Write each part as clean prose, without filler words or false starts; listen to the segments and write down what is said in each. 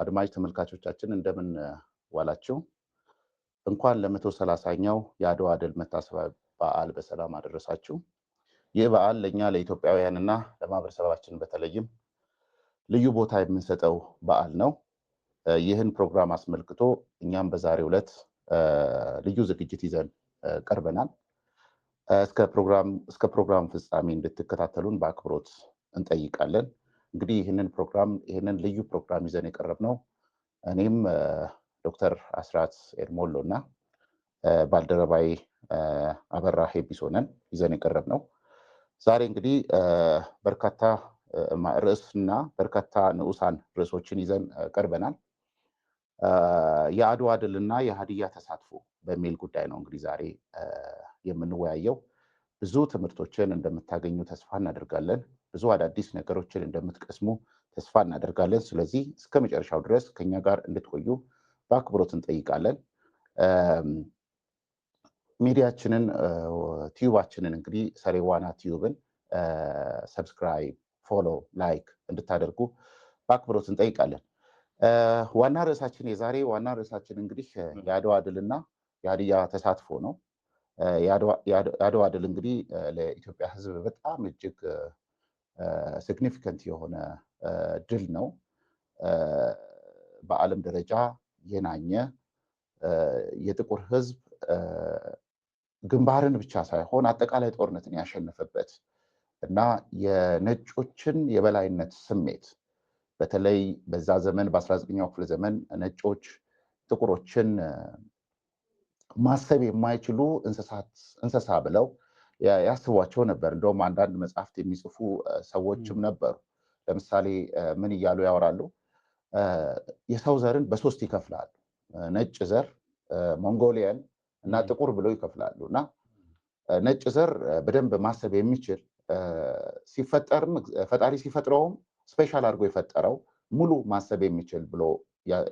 አድማጭ ተመልካቾቻችን እንደምን ዋላችሁ። እንኳን ለ130ኛው የአድዋ ድል መታሰቢያ በዓል በሰላም አደረሳችሁ። ይህ በዓል ለእኛ ለኢትዮጵያውያንና ለማህበረሰባችን በተለይም ልዩ ቦታ የምንሰጠው በዓል ነው። ይህን ፕሮግራም አስመልክቶ እኛም በዛሬው ዕለት ልዩ ዝግጅት ይዘን ቀርበናል። እስከ ፕሮግራም ፍጻሜ እንድትከታተሉን በአክብሮት እንጠይቃለን። እንግዲህ ይህንን ልዩ ፕሮግራም ይዘን የቀረብነው እኔም ዶክተር አስራት ኤርሞሎ እና ባልደረባይ አበራ ሄቢሶ ነን ይዘን የቀረብነው። ዛሬ እንግዲህ በርካታ ርዕስና በርካታ ንዑሳን ርዕሶችን ይዘን ቀርበናል። የአድዋ ድልና የሀዲያ ተሳትፎ በሚል ጉዳይ ነው እንግዲህ ዛሬ የምንወያየው። ብዙ ትምህርቶችን እንደምታገኙ ተስፋ እናደርጋለን። ብዙ አዳዲስ ነገሮችን እንደምትቀስሙ ተስፋ እናደርጋለን። ስለዚህ እስከ መጨረሻው ድረስ ከኛ ጋር እንድትቆዩ በአክብሮት እንጠይቃለን። ሚዲያችንን ቲዩባችንን እንግዲህ ሰሬዋና ቲዩብን ሰብስክራይብ፣ ፎሎ፣ ላይክ እንድታደርጉ በአክብሮት እንጠይቃለን። የዛሬ ዋና ርዕሳችን እንግዲህ የአድዋ ድልና የሀዲያ ተሳትፎ ነው። የአድዋ ድል እንግዲህ ለኢትዮጵያ ሕዝብ በጣም እጅግ ሲግኒፊካንት የሆነ ድል ነው። በዓለም ደረጃ የናኘ የጥቁር ሕዝብ ግንባርን ብቻ ሳይሆን አጠቃላይ ጦርነትን ያሸነፈበት እና የነጮችን የበላይነት ስሜት በተለይ በዛ ዘመን በ19ኛው ክፍለ ዘመን ነጮች ጥቁሮችን ማሰብ የማይችሉ እንስሳ ብለው ያስቧቸው ነበር። እንደውም አንዳንድ መጽሐፍት የሚጽፉ ሰዎችም ነበሩ። ለምሳሌ ምን እያሉ ያወራሉ? የሰው ዘርን በሶስት ይከፍላሉ። ነጭ ዘር፣ ሞንጎሊያን እና ጥቁር ብለው ይከፍላሉ። እና ነጭ ዘር በደንብ ማሰብ የሚችል ሲፈጠርም ፈጣሪ ሲፈጥረውም ስፔሻል አድርጎ የፈጠረው ሙሉ ማሰብ የሚችል ብሎ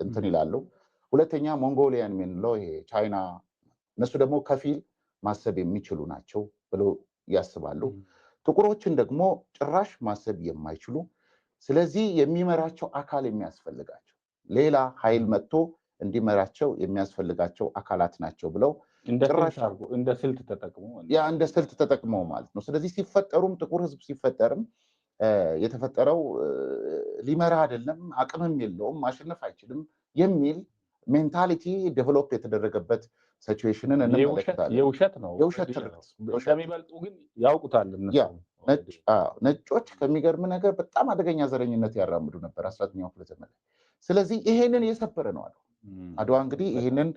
እንትን ይላሉ። ሁለተኛ ሞንጎሊያን የምንለው ይሄ ቻይና፣ እነሱ ደግሞ ከፊል ማሰብ የሚችሉ ናቸው ብለው ያስባሉ። ጥቁሮችን ደግሞ ጭራሽ ማሰብ የማይችሉ፣ ስለዚህ የሚመራቸው አካል የሚያስፈልጋቸው ሌላ ኃይል መጥቶ እንዲመራቸው የሚያስፈልጋቸው አካላት ናቸው ብለው እንደ ስልት ተጠቅመው ማለት ነው። ስለዚህ ሲፈጠሩም ጥቁር ሕዝብ ሲፈጠርም የተፈጠረው ሊመራ አይደለም፣ አቅምም የለውም፣ ማሸነፍ አይችልም የሚል ሜንታሊቲ ዴቨሎፕ የተደረገበት ሲቹዌሽንን እንመለከታለን። የውሸት ነው። እንደሚበልጡ ግን ያውቁታል። ነጮች ከሚገርም ነገር በጣም አደገኛ ዘረኝነት ያራምዱ ነበር 19ኛው ክፍለ ዘመን። ስለዚህ ይሄንን የሰበረ ነው አድዋ እንግዲህ ይሄንን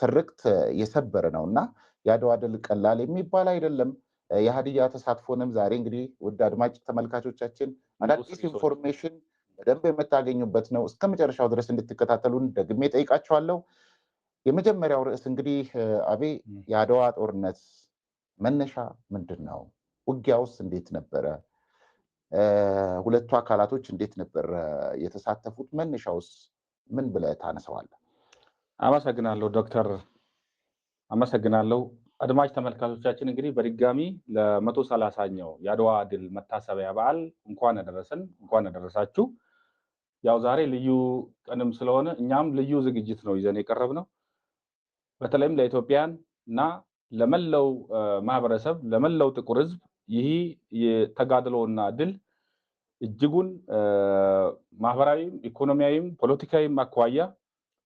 ትርክት የሰበረ ነው እና የአድዋ ድል ቀላል የሚባል አይደለም። የሀዲያ ተሳትፎንም ዛሬ እንግዲህ ውድ አድማጭ ተመልካቾቻችን አዳዲስ ኢንፎርሜሽን በደንብ የምታገኙበት ነው። እስከ መጨረሻው ድረስ እንድትከታተሉን ደግሜ ጠይቃችኋለሁ። የመጀመሪያው ርዕስ እንግዲህ አቤ የአድዋ ጦርነት መነሻ ምንድን ነው? ውጊያውስ እንዴት ነበረ? ሁለቱ አካላቶች እንዴት ነበር የተሳተፉት? መነሻውስ ምን ብለህ ታነሳዋለህ? አመሰግናለሁ ዶክተር፣ አመሰግናለሁ። አድማጭ ተመልካቾቻችን እንግዲህ በድጋሚ ለ130ኛው የአድዋ ድል መታሰቢያ በዓል እንኳን አደረሳችሁ። ያው ዛሬ ልዩ ቀንም ስለሆነ እኛም ልዩ ዝግጅት ነው ይዘን የቀረብነው። በተለይም ለኢትዮጵያን እና ለመላው ማህበረሰብ፣ ለመላው ጥቁር ሕዝብ ይህ የተጋድሎና ድል እጅጉን ማህበራዊም፣ ኢኮኖሚያዊም፣ ፖለቲካዊም አኳያ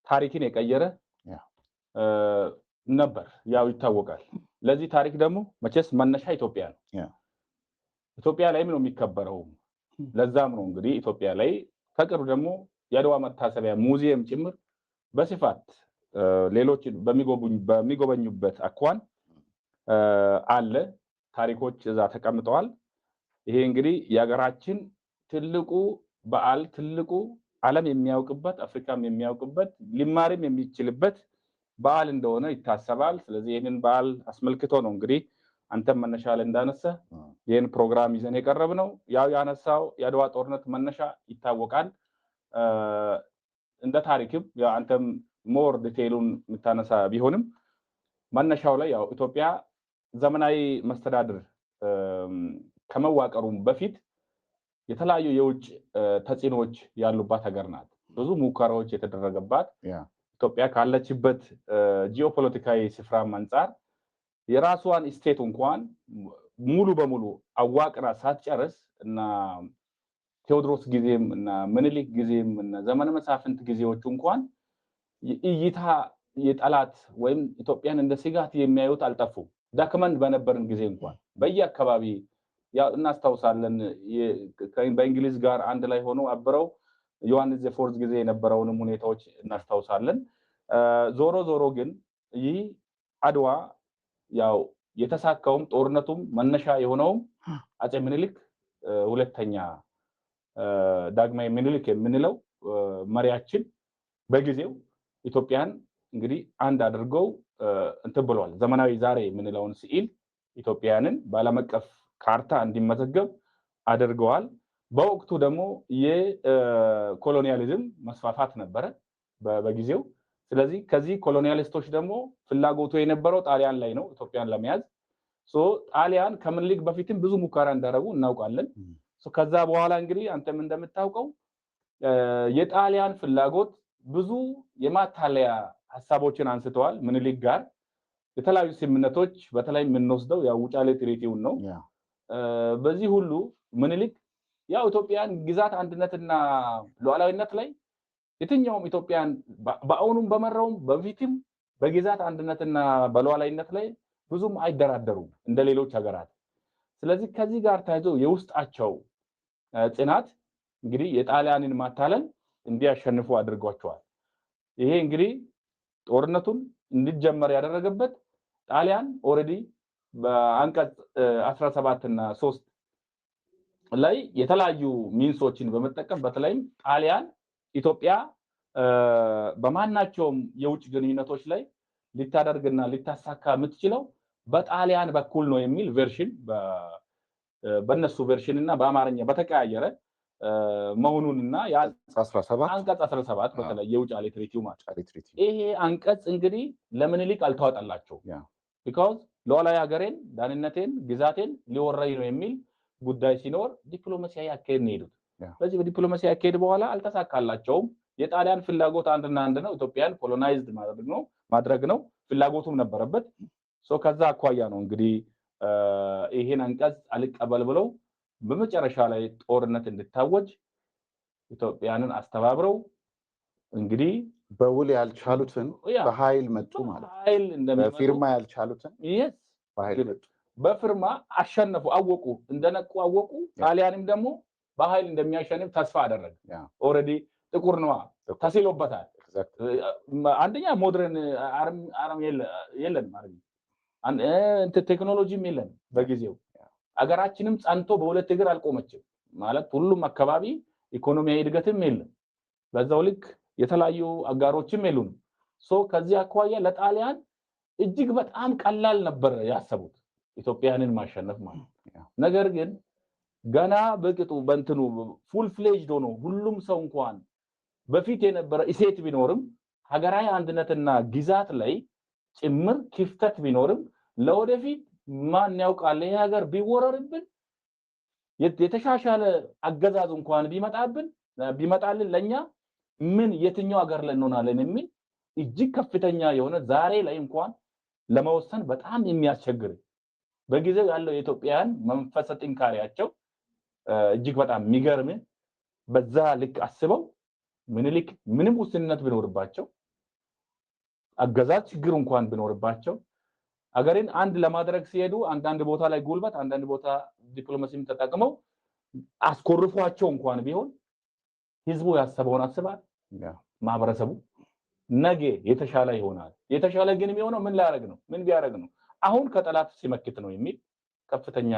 ታሪክን የቀየረ ነበር። ያው ይታወቃል። ለዚህ ታሪክ ደግሞ መቼስ መነሻ ኢትዮጵያ ነው። ኢትዮጵያ ላይም ነው የሚከበረው። ለዛም ነው እንግዲህ ኢትዮጵያ ላይ ከቅርብ ደግሞ የአድዋ መታሰቢያ ሙዚየም ጭምር በስፋት ሌሎች በሚጎበኙበት አኳን አለ። ታሪኮች እዛ ተቀምጠዋል። ይሄ እንግዲህ የሀገራችን ትልቁ በዓል፣ ትልቁ ዓለም የሚያውቅበት፣ አፍሪካም የሚያውቅበት፣ ሊማርም የሚችልበት በዓል እንደሆነ ይታሰባል። ስለዚህ ይህንን በዓል አስመልክቶ ነው እንግዲህ አንተም መነሻ ላይ እንዳነሳ ይህን ፕሮግራም ይዘን የቀረብነው። ያው ያነሳው የአድዋ ጦርነት መነሻ ይታወቃል። እንደ ታሪክም ያው አንተም ሞር ዲቴይሉን የምታነሳ ቢሆንም መነሻው ላይ ያው ኢትዮጵያ ዘመናዊ መስተዳድር ከመዋቀሩም በፊት የተለያዩ የውጭ ተጽዕኖዎች ያሉባት ሀገር ናት። ብዙ ሙከራዎች የተደረገባት ኢትዮጵያ ካለችበት ጂኦፖለቲካዊ ስፍራ አንፃር የራሷን ስቴት እንኳን ሙሉ በሙሉ አዋቅራ ሳትጨርስ እና ቴዎድሮስ ጊዜም እና ምኒልክ ጊዜም እና ዘመነ መሳፍንት ጊዜዎቹ እንኳን እይታ የጠላት ወይም ኢትዮጵያን እንደ ስጋት የሚያዩት አልጠፉም። ዳክመንት በነበርን ጊዜ እንኳን በየአካባቢ ያው እናስታውሳለን በእንግሊዝ ጋር አንድ ላይ ሆኖ አብረው ዮሐንስ ዘፎርዝ ጊዜ የነበረውንም ሁኔታዎች እናስታውሳለን። ዞሮ ግን ይህ አድዋ ያው የተሳካውም ጦርነቱም መነሻ የሆነውም አፄ ምኒልክ ሁለተኛ ዳግማዊ ምኒልክ የምንለው መሪያችን በጊዜው ኢትዮጵያን እንግዲህ አንድ አድርገው እንትን ብለዋል። ዘመናዊ ዛሬ የምንለውን ስዕል ኢትዮጵያንን በዓለም አቀፍ ካርታ እንዲመዘገብ አድርገዋል። በወቅቱ ደግሞ የኮሎኒያሊዝም መስፋፋት ነበረ በጊዜው። ስለዚህ ከዚህ ኮሎኒያሊስቶች ደግሞ ፍላጎቱ የነበረው ጣሊያን ላይ ነው፣ ኢትዮጵያን ለመያዝ። ጣሊያን ከምኒልክ በፊትም ብዙ ሙከራ እንዳደረጉ እናውቃለን። ከዛ በኋላ እንግዲህ አንተም እንደምታውቀው የጣሊያን ፍላጎት ብዙ የማታለያ ሐሳቦችን አንስተዋል ምኒልክ ጋር የተለያዩ ስምምነቶች በተለይ የምንወስደው ያው ውጫሌ ትሪቲውን ነው። በዚህ ሁሉ ምኒልክ ያው ኢትዮጵያን ግዛት አንድነትና ሉዓላዊነት ላይ የትኛውም ኢትዮጵያን በአሁኑም በመራውም በፊትም በግዛት አንድነትና በሉዓላዊነት ላይ ብዙም አይደራደሩም እንደ ሌሎች ሀገራት። ስለዚህ ከዚህ ጋር ታይዞ የውስጣቸው ጽናት እንግዲህ የጣሊያንን ማታለል እንዲያሸንፉ አድርጓቸዋል። ይሄ እንግዲህ ጦርነቱን እንዲጀመር ያደረገበት ጣሊያን ኦሬዲ በአንቀጽ 17 እና 3 ላይ የተለያዩ ሚንሶችን በመጠቀም በተለይም ጣሊያን ኢትዮጵያ በማናቸውም የውጭ ግንኙነቶች ላይ ሊታደርግና ሊታሳካ የምትችለው በጣሊያን በኩል ነው የሚል ቨርሽን በነሱ ቨርሽን እና በአማርኛ በተቀያየረ መሆኑንና አንቀጽ 17 በተለይ የውጫሌ ትሪቲው ማለት ይሄ አንቀጽ እንግዲህ ለምኒልክ አልተዋጠላቸው because ሉዓላዊ ሀገሬን ዳንነቴን ግዛቴን ሊወረይ ነው የሚል ጉዳይ ሲኖር ዲፕሎማሲያዊ አካሄድ ነው የሄዱት። በዚህ በዲፕሎማሲያዊ አካሄድ በኋላ አልተሳካላቸውም። የጣሊያን ፍላጎት አንድና አንድ ነው፣ ኢትዮጵያን ኮሎናይዝድ ማድረግ ነው ፍላጎቱም ነበረበት። ከዛ አኳያ ነው እንግዲህ ይሄን አንቀጽ አልቀበል ብለው በመጨረሻ ላይ ጦርነት እንድታወጅ ኢትዮጵያንን አስተባብረው እንግዲህ በውል ያልቻሉትን በኃይል መጡ ማለት ነው። በፊርማ ያልቻሉትን በኃይል መጡ፣ በፊርማ አሸነፉ። አወቁ፣ እንደነቁ አወቁ። ጣሊያንም ደግሞ በኃይል እንደሚያሸንፍ ተስፋ አደረገ። ኦሬዲ ጥቁር ነዋ ተሲሎበታል። አንደኛ ሞደርን አርም የለን ማለት ነው፣ ቴክኖሎጂም የለን በጊዜው። አገራችንም ጸንቶ በሁለት እግር አልቆመችም ማለት ሁሉም አካባቢ ኢኮኖሚያዊ እድገትም የለም፣ በዛው ልክ የተለያዩ አጋሮችም የሉም። ከዚህ አኳያ ለጣሊያን እጅግ በጣም ቀላል ነበር ያሰቡት ኢትዮጵያንን ማሸነፍ ማለት። ነገር ግን ገና በቅጡ በእንትኑ ፉል ፍሌጅድ ሆኖ ሁሉም ሰው እንኳን በፊት የነበረ እሴት ቢኖርም ሀገራዊ አንድነትና ግዛት ላይ ጭምር ክፍተት ቢኖርም ለወደፊት ማን ያውቃል ይሄ ሀገር ቢወረርብን የተሻሻለ አገዛዝ እንኳን ቢመጣልን ለኛ ምን የትኛው ሀገር ላይ እንሆናለን የሚል እጅግ ከፍተኛ የሆነ ዛሬ ላይ እንኳን ለመወሰን በጣም የሚያስቸግር በጊዜው ያለው የኢትዮጵያን መንፈሰ ጥንካሬያቸው እጅግ በጣም የሚገርም በዛ ልክ አስበው ምኒልክ ምንም ውስንነት ቢኖርባቸው አገዛዝ ችግር እንኳን ቢኖርባቸው አገርን አንድ ለማድረግ ሲሄዱ አንዳንድ ቦታ ላይ ጉልበት አንዳንድ ቦታ ዲፕሎማሲም ተጠቅመው አስኮርፏቸው እንኳን ቢሆን ህዝቡ ያሰበውን አስባል ማህበረሰቡ ነገ የተሻለ ይሆናል። የተሻለ ግን የሚሆነው ምን ላያረግ ነው ምን ቢያረግ ነው አሁን ከጠላት ሲመክት ነው የሚል ከፍተኛ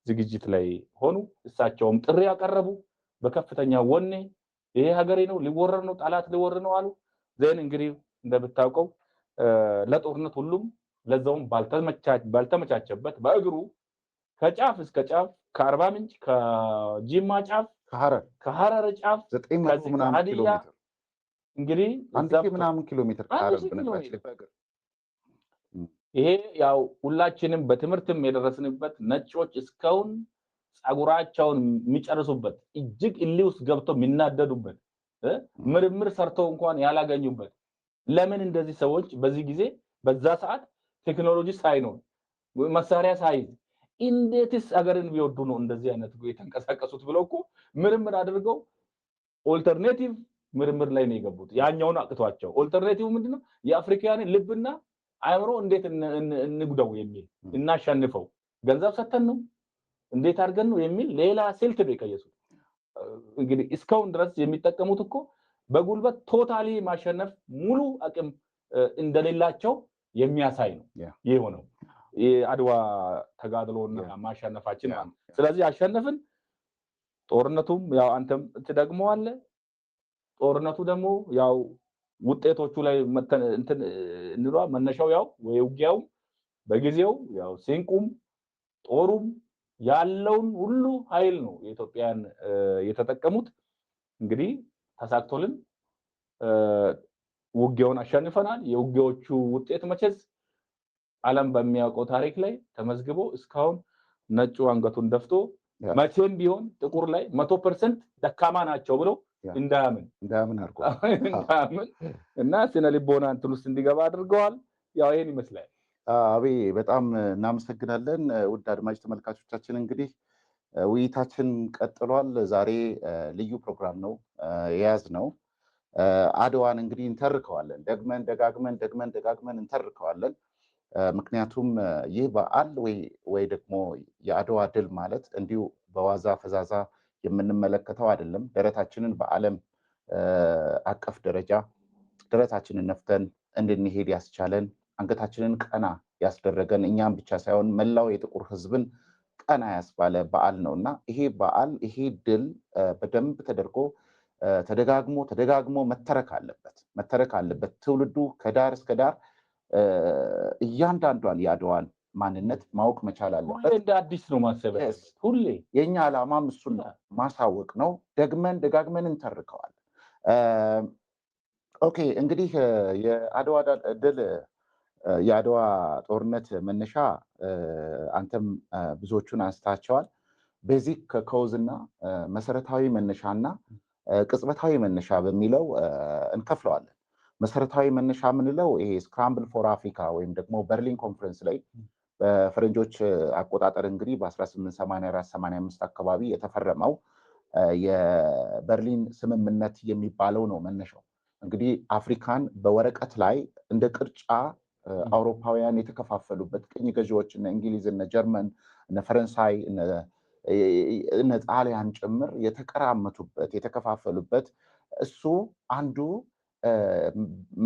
ዝግጅት ላይ ሆኑ። እሳቸውም ጥሪ ያቀረቡ በከፍተኛ ወኔ ይሄ ሀገሬ ነው ሊወረር ነው ጠላት ሊወረር ነው አሉ። ዘን እንግዲህ እንደምታውቀው ለጦርነት ሁሉም ለዛውም ባልተመቻቸበት በእግሩ ከጫፍ እስከ ጫፍ ከአርባ ምንጭ ከጂማ ጫፍ ከሐረር ጫፍ 900 ምናምን ኪሎ ሜትር እንግዲህ 1000 ምናምን ኪሎ ሜትር ከሐረር በነገራችን በእግር ይሄ ያው ሁላችንም በትምህርትም የደረስንበት ነጮች እስካሁን ጸጉራቸውን የሚጨርሱበት እጅግ እልህ ውስጥ ገብተው የሚናደዱበት ምርምር ሰርተው እንኳን ያላገኙበት ለምን እንደዚህ ሰዎች በዚህ ጊዜ በዛ ሰዓት ቴክኖሎጂ ሳይኖር መሳሪያ ሳይዝ እንዴትስ አገርን ቢወዱ ነው እንደዚህ አይነት የተንቀሳቀሱት ብለው እኮ ምርምር አድርገው ኦልተርኔቲቭ ምርምር ላይ ነው የገቡት። ያኛውን አቅቷቸው ኦልተርኔቲቭ ምንድነው የአፍሪካን ልብና አእምሮ እንዴት እንጉዳው የሚል እናሸንፈው ገንዘብ ሰተን ነው እንዴት አድርገን ነው የሚል ሌላ ስልት ነው የቀየሱት። እንግዲህ እስካሁን ድረስ የሚጠቀሙት እኮ በጉልበት ቶታሊ ማሸነፍ ሙሉ አቅም እንደሌላቸው የሚያሳይ ነው የሆነው የአድዋ ተጋድሎና ማሸነፋችን ማለት። ስለዚህ አሸነፍን። ጦርነቱም ያው አንተም ትደግመዋለህ። ጦርነቱ ደግሞ ያው ውጤቶቹ ላይ እንትን እንሯ መነሻው ያው ውጊያው በጊዜው ያው ሲንቁም ጦሩም ያለውን ሁሉ ኃይል ነው የኢትዮጵያን የተጠቀሙት። እንግዲህ ተሳክቶልን ውጊያውን አሸንፈናል። የውጊያዎቹ ውጤት መቼስ ዓለም በሚያውቀው ታሪክ ላይ ተመዝግቦ እስካሁን ነጩ አንገቱን ደፍቶ መቼም ቢሆን ጥቁር ላይ 100% ደካማ ናቸው ብሎ እንዳያምን እና ስነ ልቦና እንትን ውስጥ እንዲገባ አድርገዋል። ያው ይሄን ይመስላል። አቤ በጣም እናመሰግናለን። ውድ አድማጭ ተመልካቾቻችን እንግዲህ ውይይታችን ቀጥሏል። ዛሬ ልዩ ፕሮግራም ነው የያዝነው። አድዋን እንግዲህ እንተርከዋለን። ደግመን ደጋግመን እንተርከዋለን። ምክንያቱም ይህ በዓል ወይ ደግሞ የአድዋ ድል ማለት እንዲሁ በዋዛ ፈዛዛ የምንመለከተው አይደለም። ደረታችንን በዓለም አቀፍ ደረጃ ደረታችንን ነፍተን እንድንሄድ ያስቻለን፣ አንገታችንን ቀና ያስደረገን እኛም ብቻ ሳይሆን መላው የጥቁር ሕዝብን ቀና ያስባለ በዓል ነውና ይሄ በዓል ይሄ ድል በደንብ ተደርጎ ተደጋግሞ መተረክ አለበት። ትውልዱ ከዳር እስከ ዳር እያንዳንዷን የአድዋን ማንነት ማወቅ መቻል አለበት። እንደ አዲስ ነው ማሰብ ሁሌ የኛ ዓላማም እሱን ማሳወቅ ነው። ደጋግመን እንተርከዋለን። ኦኬ እንግዲህ የአድዋ ድል የአድዋ ጦርነት መነሻ አንተም ብዙዎቹን አንስታቸዋል። ቤዚክ ኮዝና መሰረታዊ መነሻና ቅጽበታዊ መነሻ በሚለው እንከፍለዋለን። መሰረታዊ መነሻ የምንለው ይሄ ስክራምብል ፎር አፍሪካ ወይም ደግሞ በርሊን ኮንፈረንስ ላይ በፈረንጆች አቆጣጠር እንግዲህ በ1884-85 አካባቢ የተፈረመው የበርሊን ስምምነት የሚባለው ነው መነሻው። እንግዲህ አፍሪካን በወረቀት ላይ እንደ ቅርጫ አውሮፓውያን የተከፋፈሉበት ቅኝ ገዢዎች እነ እንግሊዝ፣ እነ ጀርመን፣ እነ ፈረንሳይ፣ እነ ጣሊያን ጭምር የተቀራመቱበት የተከፋፈሉበት እሱ አንዱ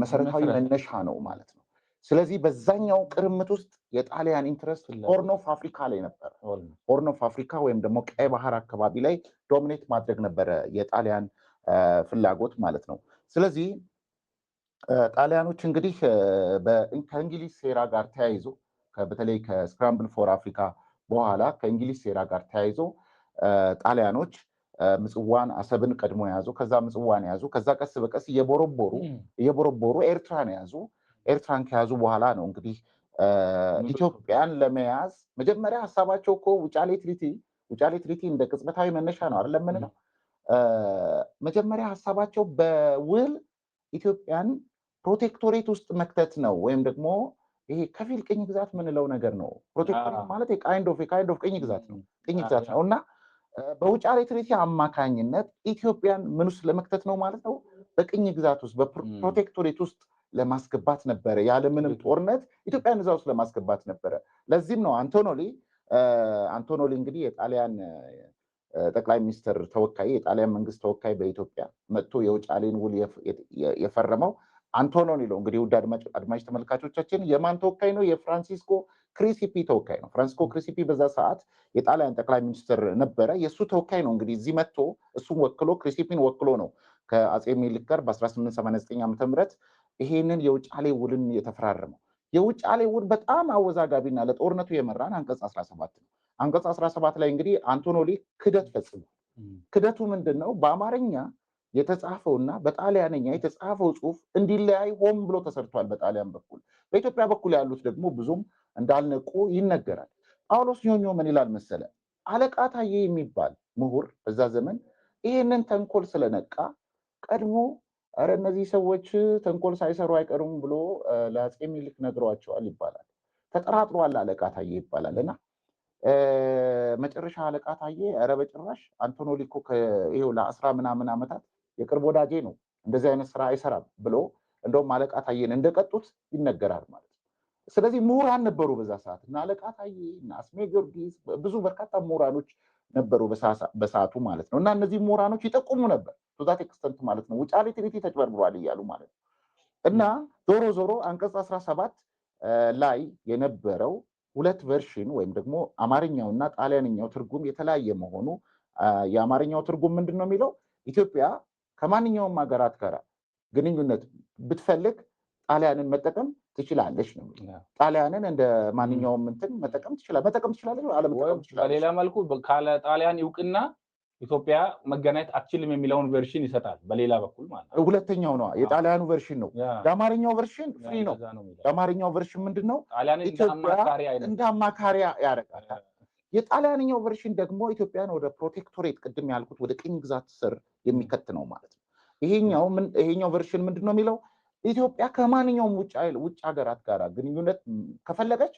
መሰረታዊ መነሻ ነው ማለት ነው። ስለዚህ በዛኛው ቅርምት ውስጥ የጣሊያን ኢንትረስት ሆርን ኦፍ አፍሪካ ላይ ነበር። ሆርን ኦፍ አፍሪካ ወይም ደግሞ ቀይ ባህር አካባቢ ላይ ዶሚኔት ማድረግ ነበረ የጣሊያን ፍላጎት ማለት ነው። ስለዚህ ጣሊያኖች እንግዲህ ከእንግሊዝ ሴራ ጋር ተያይዞ በተለይ ከስክራምብል ፎር አፍሪካ በኋላ ከእንግሊዝ ሴራ ጋር ተያይዞ ጣሊያኖች ምጽዋን አሰብን ቀድሞ ያዙ። ከዛ ምጽዋን ያዙ። ከዛ ቀስ በቀስ እየቦረቦሩ ኤርትራን ያዙ። ኤርትራን ከያዙ በኋላ ነው እንግዲህ ኢትዮጵያን ለመያዝ መጀመሪያ ሀሳባቸው እኮ ውጫሌ ትሪቲ እንደ ቅጽበታዊ መነሻ ነው አይደለም ነው። መጀመሪያ ሀሳባቸው በውል ኢትዮጵያን ፕሮቴክቶሬት ውስጥ መክተት ነው፣ ወይም ደግሞ ይሄ ከፊል ቅኝ ግዛት የምንለው ነገር ነው። ፕሮቴክቶሬት ማለት የካይንድ ኦፍ ቅኝ ግዛት ነው እና በውጫሌ ትሪቲ አማካኝነት ኢትዮጵያን ምን ውስጥ ለመክተት ነው ማለት ነው? በቅኝ ግዛት ውስጥ በፕሮቴክቶሬት ውስጥ ለማስገባት ነበረ። ያለምንም ጦርነት ኢትዮጵያን እዛ ውስጥ ለማስገባት ነበረ። ለዚህም ነው አንቶኖሊ እንግዲህ የጣሊያን ጠቅላይ ሚኒስትር ተወካይ የጣሊያን መንግስት ተወካይ በኢትዮጵያ መጥቶ የውጫሌን ውል የፈረመው አንቶኖሊ ነው። እንግዲህ ውድ አድማጭ ተመልካቾቻችን የማን ተወካይ ነው? የፍራንሲስኮ ክሪሲፒ ተወካይ ነው። ፍራንሲስኮ ክሪሲፒ በዛ ሰዓት የጣሊያን ጠቅላይ ሚኒስትር ነበረ። የእሱ ተወካይ ነው እንግዲህ እዚህ መጥቶ እሱን ወክሎ ክሪሲፒን ወክሎ ነው ከአጼ ሚኒሊክ ጋር በ1889 ዓ.ም ይሄንን የውጫሌ ውልን የተፈራረመው። የውጫሌ ውል በጣም አወዛጋቢና ለጦርነቱ የመራን አንቀጽ 17 ነው። አንቀጽ 17 ላይ እንግዲህ አንቶኖሊ ክደት ፈጽሟል። ክደቱ ምንድን ነው? በአማርኛ የተጻፈውና በጣሊያንኛ የተጻፈው ጽሁፍ እንዲለያይ ሆን ብሎ ተሰርቷል በጣሊያን በኩል። በኢትዮጵያ በኩል ያሉት ደግሞ ብዙም እንዳልነቁ ይነገራል። ጳውሎስ ኞኞ ምን ይላል መሰለ? አለቃ ታዬ የሚባል ምሁር በዛ ዘመን ይህንን ተንኮል ስለነቃ ቀድሞ ኧረ እነዚህ ሰዎች ተንኮል ሳይሰሩ አይቀሩም ብሎ ለአፄ ምኒልክ ነግሯቸዋል ይባላል። ተጠራጥሯል አለቃ ታዬ ይባላል። እና መጨረሻ አለቃ ታዬ ኧረ በጭራሽ አንቶኖሊ እኮ ይኸው ለ10 ምናምን ዓመታት የቅርብ ወዳጄ ነው፣ እንደዚህ አይነት ስራ አይሰራም ብሎ እንደውም አለቃ ታዬን እንደቀጡት ይነገራል ማለት ነው። ስለዚህ ምሁራን ነበሩ በዛ ሰዓት እና አለቃ ታዬ እና አስሜ ጊዮርጊስ ብዙ በርካታ ምሁራኖች ነበሩ በሰዓቱ ማለት ነው። እና እነዚህ ምሁራኖች ይጠቁሙ ነበር ዛት ኤክስተንት ማለት ነው ውጫሌ ትሪቲ ተጭበርብሯል እያሉ ማለት ነው። እና ዞሮ ዞሮ አንቀጽ 17 ላይ የነበረው ሁለት ቨርሽን ወይም ደግሞ አማርኛውና ጣሊያንኛው ትርጉም የተለያየ መሆኑ የአማርኛው ትርጉም ምንድን ነው የሚለው ኢትዮጵያ ከማንኛውም ሀገራት ጋር ግንኙነት ብትፈልግ ጣሊያንን መጠቀም ትችላለች ነው። ጣሊያንን እንደ ማንኛውም እንትን መጠቀም ትችላለች አለመጠቀም ትችላለች። በሌላ መልኩ ካለ ጣሊያን እውቅና ኢትዮጵያ መገናኘት አትችልም የሚለውን ቨርሽን ይሰጣል። በሌላ በኩል ማለት ነው ሁለተኛው ነው የጣሊያኑ ቨርሽን ነው። የአማርኛው ቨርሽን ፍሪ ነው። የአማርኛው ቨርሽን ምንድነው እንደ አማካሪ ያደርጋል። የጣሊያንኛው ቨርሽን ደግሞ ኢትዮጵያን ወደ ፕሮቴክቶሬት ቅድም ያልኩት ወደ ቅኝ ግዛት ስር የሚከት ነው ማለት ነው። ይሄኛው ቨርሽን ምንድነው የሚለው ኢትዮጵያ ከማንኛውም ውጭ ሀገራት ጋር ግንኙነት ከፈለገች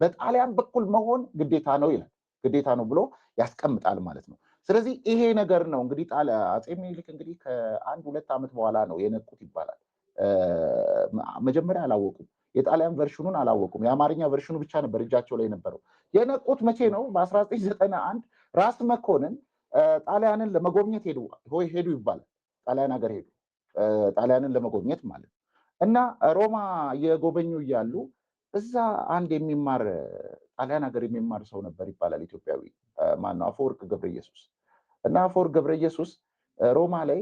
በጣሊያን በኩል መሆን ግዴታ ነው ይላል። ግዴታ ነው ብሎ ያስቀምጣል ማለት ነው። ስለዚህ ይሄ ነገር ነው እንግዲህ አፄ ምኒልክ እንግዲህ ከ1-2 ዓመት በኋላ ነው የነቁት ይባላል። መጀመሪያ አላወቁም፣ የጣሊያን ቨርሽኑን አላወቁም። የአማርኛ ቨርሽኑ ብቻ ነበር እጃቸው ላይ ነበረው። የነቁት መቼ ነው? በ1991 ራስ መኮንን ጣሊያንን ለመጎብኘት ሄዱ ይባላል። ጣሊያን ሀገር ሄዱ፣ ጣሊያንን ለመጎብኘት ማለት ነው። እና ሮማ የጎበኙ እያሉ እዛ አንድ የሚማር ጣሊያን ሀገር የሚማር ሰው ነበር ይባላል። ኢትዮጵያዊ ማነው? አፈወርቅ ገብረ ኢየሱስ። እና አፈወርቅ ገብረ ኢየሱስ ሮማ ላይ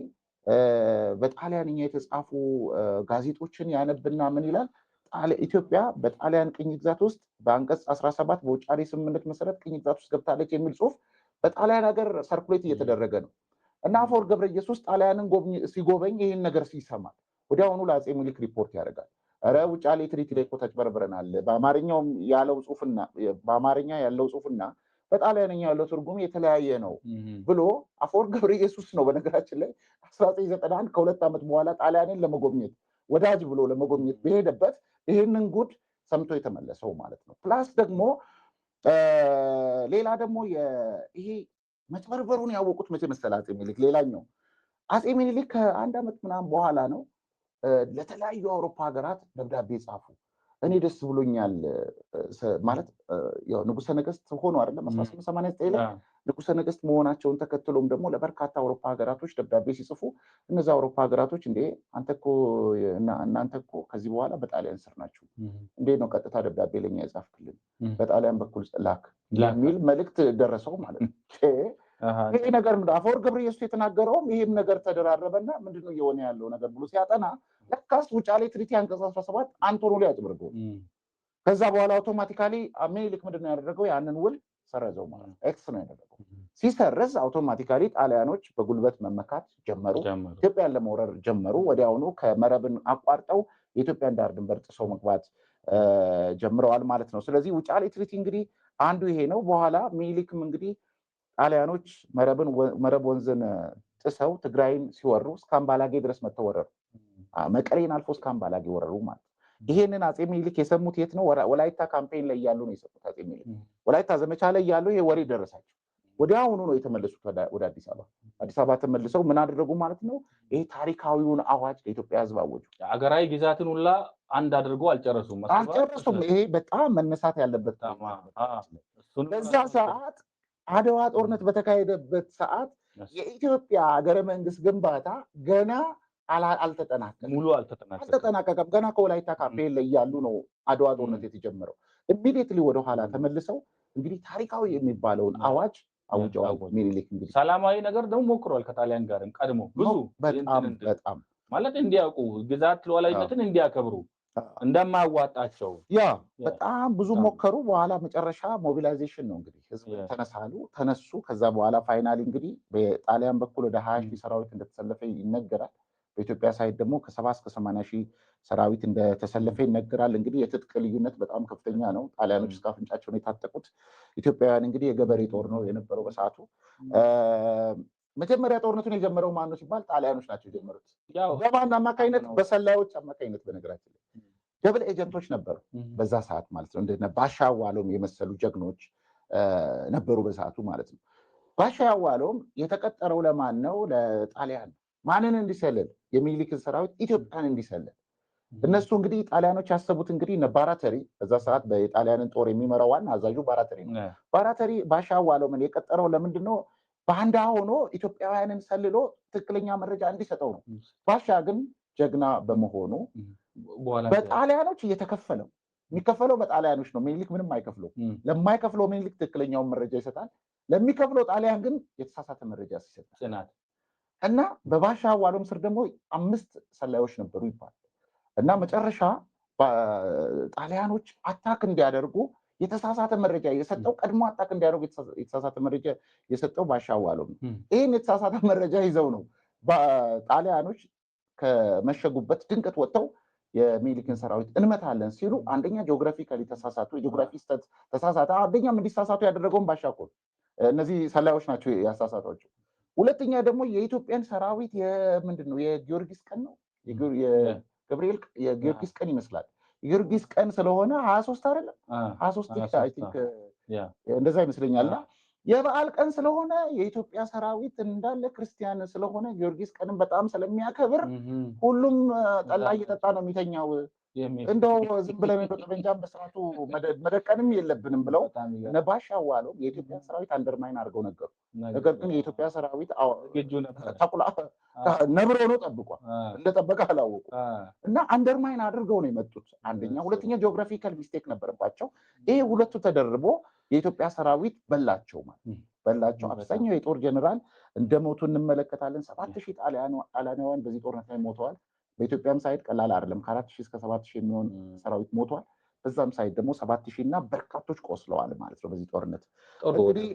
በጣሊያንኛ የተጻፉ ጋዜጦችን ያነብና ምን ይላል? ኢትዮጵያ በጣሊያን ቅኝ ግዛት ውስጥ በአንቀጽ 17 በውጫሌ ስምምነት መሰረት ቅኝ ግዛት ውስጥ ገብታለች የሚል ጽሁፍ በጣሊያን ሀገር ሰርኩሌት እየተደረገ ነው። እና አፈወርቅ ገብረ ኢየሱስ ጣሊያንን ሲጎበኝ ይህን ነገር ሲሰማል ወዲያውኑ ለአፄ ምኒልክ ሪፖርት ያደርጋል። ኧረ ውጫሌ ትሪቲ ላይ እኮ ተጭበርብረናል፣ በአማርኛው ያለው ጽሁፍና በጣሊያንኛ ያለው ትርጉም የተለያየ ነው ብሎ አፈወርቅ ገብረ ኢየሱስ ነው በነገራችን ላይ 1991 ከ2 ዓመት በኋላ ጣሊያንን ለመጎብኘት ወዳጅ ብሎ ለመጎብኘት በሄደበት ይህንን ጉድ ሰምቶ የተመለሰው ማለት ነው። ፕላስ ደግሞ ሌላ ደግሞ ይሄ መጭበርበሩን ያወቁት መቼ መሰለህ አፄ ምኒልክ? ሌላኛው አፄ ምኒልክ ከ1 ዓመት ምናምን በኋላ ነው ለተለያዩ አውሮፓ ሀገራት ደብዳቤ ጻፉ። እኔ ደስ ብሎኛል ማለት ያው ንጉሰ ነገስት ሆኖ አይደለም 1889 ላይ ንጉሰ ነገስት መሆናቸውን ተከትሎም ደግሞ ለበርካታ አውሮፓ ሀገራቶች ደብዳቤ ሲጽፉ እነዚህ አውሮፓ ሀገራቶች እናንተ እኮ ከዚህ በኋላ በጣሊያን ስር ናችሁ፣ እንዴት ነው ቀጥታ ደብዳቤ ለኛ የጻፍክልን? በጣሊያን በኩል ላክ የሚል መልእክት ደረሰው ማለት ነው። ይሄ ነገር አፈወርቅ ገብረ ኢየሱስ የተናገረውም ይሄም ነገር ተደራረበና ምንድነው እየሆነ ያለው ነገር ብሎ ሲያጠና ለካስ ውጫሌ ትሪቲ አንቀጽ 17 አንቶኖሊ አጭበርብሮ ከዛ በኋላ አውቶማቲካሊ ምኒልክ ምንድነው ያደረገው? ያንን ውል ሰረዘው ማለት ነው። ኤክስ ነው ያደረገው። ሲሰረዝ አውቶማቲካሊ ጣሊያኖች በጉልበት መመካት ጀመሩ፣ ኢትዮጵያን ለመውረር ጀመሩ። ወዲያውኑ ከመረብን አቋርጠው የኢትዮጵያን ዳር ድንበር ጥሰው መግባት ጀምረዋል ማለት ነው። ስለዚህ ውጫሌ ትሪቲ እንግዲህ አንዱ ይሄ ነው። በኋላ ምኒልክም እንግዲህ ጣሊያኖች መረብ ወንዝን ጥሰው ትግራይን ሲወሩ እስከ አምባላጌ ድረስ መጥተው ወረሩ። መቀሌን አልፎ እስከ አምባላጌ ወረሩ ማለት ነው። ይሄንን አፄ ምኒልክ የሰሙት የት ነው? ወላይታ ካምፔን ላይ እያሉ ነው የሰሙት። አፄ ምኒልክ ወላይታ ዘመቻ ላይ እያሉ ይሄ ወሬ ደረሳቸው። ወዲያውኑ ነው የተመለሱት ወደ አዲስ አበባ። አዲስ አበባ ተመልሰው ምን አደረጉ ማለት ነው? ይሄ ታሪካዊውን አዋጅ ለኢትዮጵያ ሕዝብ አወጁ። አገራዊ ግዛትን ሁላ አንድ አድርገው አልጨረሱም። ይሄ በጣም መነሳት ያለበት በዛ ሰዓት አድዋ ጦርነት በተካሄደበት ሰዓት የኢትዮጵያ ሀገረ መንግስት ግንባታ ገና አልተጠናቀቀም። ገና ከወላይታ ካምፔን ላይ ያሉ ነው አድዋ ጦርነት የተጀመረው። ኢሚዲየትሊ ወደኋላ ተመልሰው እንግዲህ ታሪካዊ የሚባለውን አዋጅ አውጀዋል። ምኒልክ እንግዲህ ሰላማዊ ነገር ደግሞ ሞክሯል። ከጣሊያን ጋርም ቀድሞ ብዙ በጣም ማለት እንዲያውቁ ግዛት ሉዓላዊነትን እንዲያከብሩ እንደማያዋጣቸው በጣም ብዙ ሞከሩ። በኋላ መጨረሻ ሞቢላይዜሽን ነው እንግዲህ ህዝብ ተነሱ። ከዛ በኋላ ፋይናሊ እንግዲህ በጣሊያን በኩል ወደ 20 ሺህ ሰራዊት እንደተሰለፈ ይነገራል። በኢትዮጵያ ሳይድ ደግሞ ከ70 እስከ 80 ሺህ ሰራዊት እንደተሰለፈ ይነገራል። እንግዲህ የትጥቅ ልዩነት በጣም ከፍተኛ ነው። ጣሊያኖች እስከ አፍንጫቸው ነው የታጠቁት። ኢትዮጵያውያን እንግዲህ የገበሬ ጦር ነው የነበረው በሰዓቱ። መጀመሪያ ጦርነቱን የጀመረው ማን ነው ሲባል ጣሊያኖች ናቸው የጀመሩት። በማን አማካይነት? በሰላዮች አማካይነት። በነገራችን ላይ ደብል ኤጀንቶች ነበሩ በዛ ሰዓት ማለት ነው። እንደነ ባሻ አዋሎም የመሰሉ ጀግኖች ነበሩ በሰዓቱ ማለት ነው። ባሻ አዋሎም የተቀጠረው ለማን ነው? ለጣሊያን። ማንን እንዲሰልል? የሚኒሊክን ሰራዊት ኢትዮጵያን እንዲሰልል። እነሱ እንግዲህ ጣሊያኖች ያሰቡት እንግዲህ ባራተሪ በዛ ሰዓት በጣሊያንን ጦር የሚመራው ዋና አዛዡ ባራተሪ ነው። ባራተሪ ባሻ አዋሎምን የቀጠረው ለምንድን ነው? ባንዳ ሆኖ ኢትዮጵያውያንን ሰልሎ ትክክለኛ መረጃ እንዲሰጠው ነው። ባሻ ግን ጀግና በመሆኑ በጣሊያኖች እየተከፈለው የሚከፈለው በጣሊያኖች ነው። ሚኒሊክ ምንም አይከፍለው። ለማይከፍለው ሚኒሊክ ትክክለኛውን መረጃ ይሰጣል። ለሚከፍለው ጣሊያን ግን የተሳሳተ መረጃ ይሰጣል። እና በባሻ አዋሎም ስር ደግሞ 5 ሰላዮች ነበሩ ይባላል። እና መጨረሻ ጣሊያኖች አታክ እንዲያደርጉ የተሳሳተ መረጃ የሰጠው ቀድሞ አታክ እንዲያደርጉ የተሳሳተ መረጃ የሰጠው ባሻ አዋሎም ነው። ይህን የተሳሳተ መረጃ ይዘው ነው ጣሊያኖች ከመሸጉበት ድንገት ወጥተው የሚኒሊክን ሰራዊት እንመታለን ሲሉ፣ አንደኛ ጂኦግራፊካሊ ተሳሳቱ። የጂኦግራፊ ስተት ተሳሳተ። አንደኛም እንዲሳሳቱ ያደረገውን ባሻ እኮ እነዚህ ሰላዮች ናቸው ያሳሳቷቸው። ሁለተኛ ደግሞ የኢትዮጵያን ሰራዊት ምንድን ነው የጊዮርጊስ ቀን ነው ገብርኤል የጊዮርጊስ ቀን ይመስላል። የጊዮርጊስ ቀን ስለሆነ 23 አይደለም 23 አይ ቲንክ እንደዛ ይመስለኛልና የበዓል ቀን ስለሆነ የኢትዮጵያ ሰራዊት እንዳለ ክርስቲያን ስለሆነ ጊዮርጊስ ቀንን በጣም ስለሚያከብር ሁሉም ጠላ እየጠጣ ነው የሚተኛው። እንደው ዝም ብለን ጠመንጃም በስርዓቱ መደቀንም የለብንም ብለው ባሻ አዋሎም የኢትዮጵያን ሰራዊት አንደርማይን አድርገው ነገሩ። ነገር ግን የኢትዮጵያ ሰራዊት ተኩላ ነብር ሆኖ ጠብቋል። እንደጠበቀ አላወቁ እና አንደርማይን አድርገው ነው የመጡት። አንደኛ። ሁለተኛ ጂኦግራፊካል ሚስቴክ ነበረባቸው። ይሄ ሁለቱ ተደርቦ የኢትዮጵያ ሰራዊት በላቸው ማለት በላቸው። አብዛኛው የጦር ጀነራል እንደሞቱ እንመለከታለን። 7000 ጣሊያናውያን በዚህ ጦርነት ላይ ሞተዋል። በኢትዮጵያም ሳይድ ቀላል አይደለም። ከ4000 እስከ 7000 የሚሆን ሰራዊት ሞቷል። በዛም ሳይድ ደግሞ 7000 እና በርካቶች ቆስለዋል ማለት ነው በዚህ ጦርነት። እንግዲህ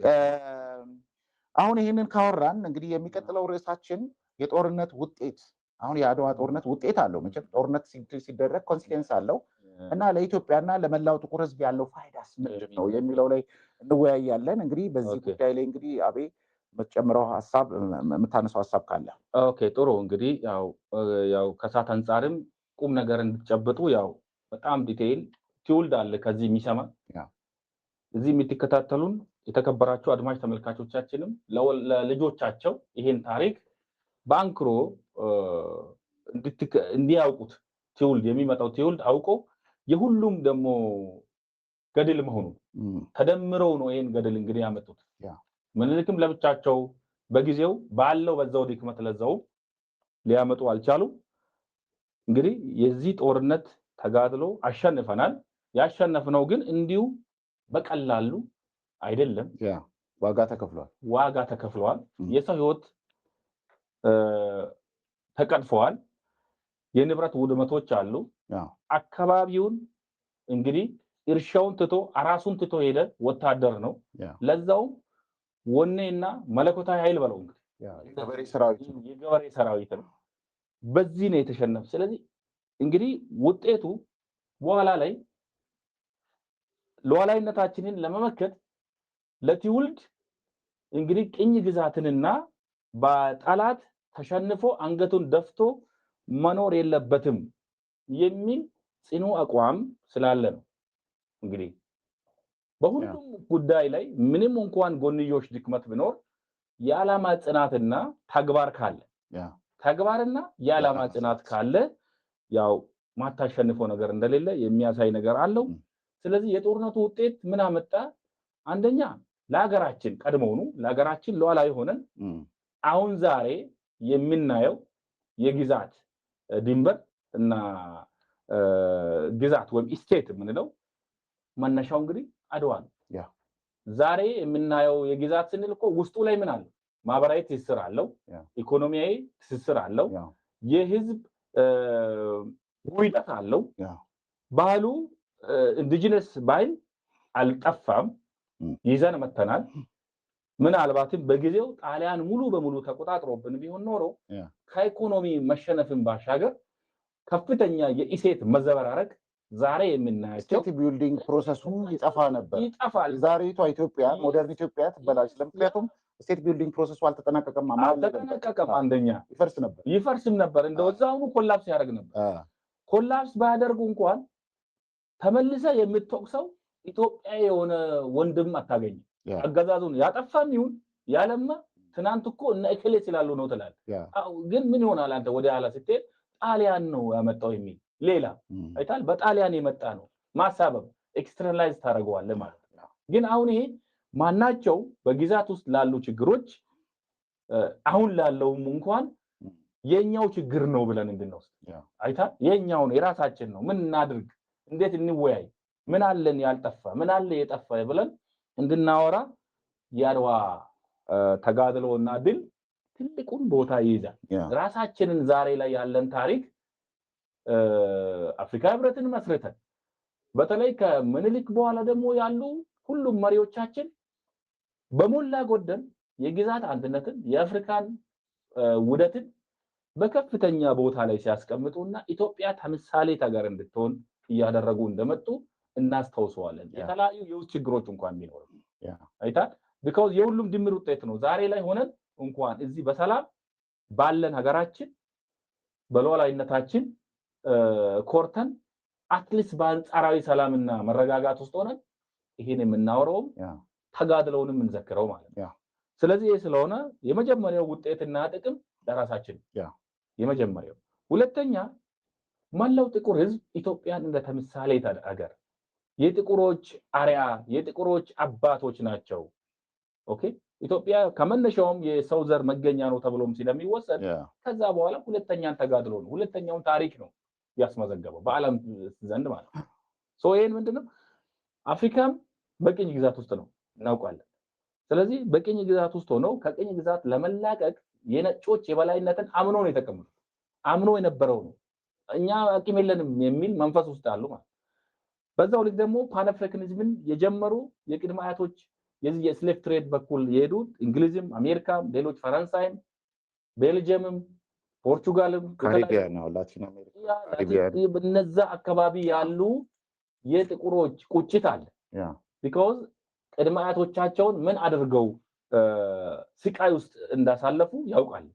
አሁን ይህንን ካወራን እንግዲህ የሚቀጥለው ርዕሳችን የጦርነት ውጤት፣ አሁን የአድዋ ጦርነት ውጤት አለው። መቼም ጦርነት ሲደረግ ኮንሲኩዌንስ አለው እና ለኢትዮጵያና ለመላው ጥቁር ሕዝብ ያለው ፋይዳስ ምንድን ነው የሚለው ላይ እንወያያለን። እንግዲህ በዚህ ጉዳይ ላይ እንግዲህ አቤ የምትጨምረው ሀሳብ የምታነሳው ሀሳብ ካለ? ኦኬ ጥሩ። እንግዲህ ያው ከሰዓት አንጻርም ቁም ነገር እንድትጨብጡ ያው በጣም ዲቴይል ትውልድ አለ ከዚህ የሚሰማ እዚህ የምትከታተሉን የተከበራችሁ አድማጭ ተመልካቾቻችንም ለልጆቻቸው ይሄን ታሪክ በአንክሮ እንዲያውቁት ትውልድ የሚመጣው ትውልድ አውቆ የሁሉም ደግሞ ገድል መሆኑ ተደምረው ነው ይሄን ገድል እንግዲህ ያመጡት። ምኒልክም ለብቻቸው በጊዜው ባለው በዛው ድክመት ለዛው ሊያመጡ አልቻሉም። እንግዲህ የዚህ ጦርነት ተጋድሎ አሸንፈናል። ያሸነፍነው ግን እንዲሁ በቀላሉ አይደለም። ዋጋ ተከፍሏል። የሰው ህይወት ተቀጥፈዋል። የንብረት ውድመቶች አሉ። አካባቢውን እንግዲህ እርሻውን ትቶ አራሱን ትቶ ሄደ ወታደር ነው። ለዛው ወኔና መለኮታዊ ኃይል በለው እንግዲህ የገበሬ ሰራዊት ነው። በዚህ ነው የተሸነፈ። ስለዚህ እንግዲህ ውጤቱ በኋላ ላይ ሉዓላዊነታችንን ለመመከት ለትውልድ እንግዲህ ቅኝ ግዛትንና በጠላት ተሸንፎ አንገቱን ደፍቶ መኖር የለበትም የሚል ጽኑ አቋም ስላለ ነው። እንግዲህ በሁሉም ጉዳይ ላይ ምንም እንኳን ጎንዮሽ ድክመት ቢኖር የዓላማ ጽናትና ተግባር ካለ ተግባርና የዓላማ ጽናት ካለ ያው ማታሸንፈው ነገር እንደሌለ የሚያሳይ ነገር አለው። ስለዚህ የጦርነቱ ውጤት ምን አመጣ? አንደኛ ለሀገራችን ቀድሞውኑ ለሀገራችን ሉዓላዊ ሆነን አሁን ዛሬ የምናየው የግዛት ድንበር እና ግዛት ወይም ስቴት የምንለው መነሻው እንግዲህ አድዋ ነው። ዛሬ የምናየው የግዛት ስንል እኮ ውስጡ ላይ ምን አለ? ማህበራዊ ትስስር አለው፣ ኢኮኖሚያዊ ትስስር አለው፣ የህዝብ ውህደት አለው። ባህሉ ኢንዲጂነስ ባህል አልጠፋም፣ ይዘን መተናል። ምናልባትም በጊዜው ጣሊያን ሙሉ በሙሉ ተቆጣጥሮብን ቢሆን ኖሮ ከኢኮኖሚ መሸነፍን ባሻገር ከፍተኛ የእሴት መዘበራረቅ ዛሬ የምናያቸው ስቴት ቢልዲንግ ፕሮሰሱ ይጠፋል። ዛሬቷ ኢትዮጵያ ሞደርን ኢትዮጵያ ትበላሽ። ለምክንያቱም ስቴት ቢልዲንግ ፕሮሰሱ አልተጠናቀቀም። አንደኛ ይፈርስም ነበር እንደው እዛውኑ ኮላፕስ ያደርግ ነበር። ኮላፕስ ባያደርጉ እንኳን ተመልሰ የምትወቅሰው ኢትዮጵያ የሆነ ወንድም አታገኝ። አገዛዙን ያጠፋም ይሁን ያለማ ትናንት እኮ እነ እከሌ ስላሉ ነው ትላለህ። ግን ምን ይሆናል አንተ ወደ ኋላ ስትሄድ ጣሊያን ነው ያመጣው የሚል ሌላ አይታል። በጣሊያን የመጣ ነው ማሳበብ ኤክስተርናላይዝ ታደርገዋለህ ማለት ነው። ግን አሁን ይሄ ማናቸው በግዛት ውስጥ ላሉ ችግሮች አሁን ላለውም እንኳን የኛው ችግር ነው ብለን እንድንወስድ አይታል። የኛው ነው የራሳችን ነው። ምን እናድርግ፣ እንዴት እንወያይ፣ ምን አለን ያልጠፋ፣ ምን አለ የጠፋ ብለን እንድናወራ የአድዋ ተጋድሎና ድል ትልቁን ቦታ ይይዛል። ራሳችንን ዛሬ ላይ ያለን ታሪክ አፍሪካ ህብረትን መስርተን በተለይ ከምኒልክ በኋላ ደግሞ ያሉ ሁሉም መሪዎቻችን በሞላ ጎደል የግዛት አንድነትን የአፍሪካን ውደትን በከፍተኛ ቦታ ላይ ሲያስቀምጡና ኢትዮጵያ ተምሳሌት ሀገር እንድትሆን እያደረጉ እንደመጡ እናስታውሰዋለን። የተለያዩ የውስጥ ችግሮች እንኳን ቢኖሩ አይታል because የሁሉም ድምር ውጤት ነው። ዛሬ ላይ ሆነን እንኳን እዚህ በሰላም ባለን ሀገራችን በሉዓላዊነታችን ኮርተን አትሊስት በአንጻራዊ ሰላምና መረጋጋት ውስጥ ሆነን ይሄን የምናወራው ተጋድለውንም እንዘክረው ማለት ነው። ስለዚህ ይሄ ስለሆነ የመጀመሪያው ውጤትና ጥቅም ለራሳችን የመጀመሪያው። ሁለተኛ መላው ጥቁር ህዝብ ኢትዮጵያን እንደ ተምሳሌት ሀገር የጥቁሮች አሪያ የጥቁሮች አባቶች ናቸው። ኦኬ ኢትዮጵያ ከመነሻውም የሰው ዘር መገኛ ነው ተብሎም ስለሚወሰድ ከዛ በኋላ ሁለተኛን ተጋድሎ ነው ሁለተኛውን ታሪክ ነው ያስመዘገበው በአለም ዘንድ ማለት ነው። ሶ ይሄን ምንድነው አፍሪካም በቅኝ ግዛት ውስጥ ነው እናውቃለን። ስለዚህ በቅኝ ግዛት ውስጥ ሆኖ ከቅኝ ግዛት ለመላቀቅ የነጮች የበላይነትን አምኖ ነው የተቀመጡት። አምኖ የነበረው ነው እኛ አቅም የለንም የሚል መንፈስ ውስጥ አሉ ማለት። በዛው ልክ ደግሞ ፓን አፍሪካኒዝምን የጀመሩ የቅድመ አያቶች የዚህ የስሌቭ ትሬድ በኩል የሄዱት እንግሊዝም፣ አሜሪካም፣ ሌሎች ፈረንሳይም፣ ቤልጅየምም፣ ፖርቹጋልም፣ ካሪቢያን ነው ላቲን አሜሪካ እነዛ አካባቢ ያሉ የጥቁሮች ቁጭት አለ። because ቅድመ አያቶቻቸውን ምን አድርገው ስቃይ ውስጥ እንዳሳለፉ ያውቃሉ።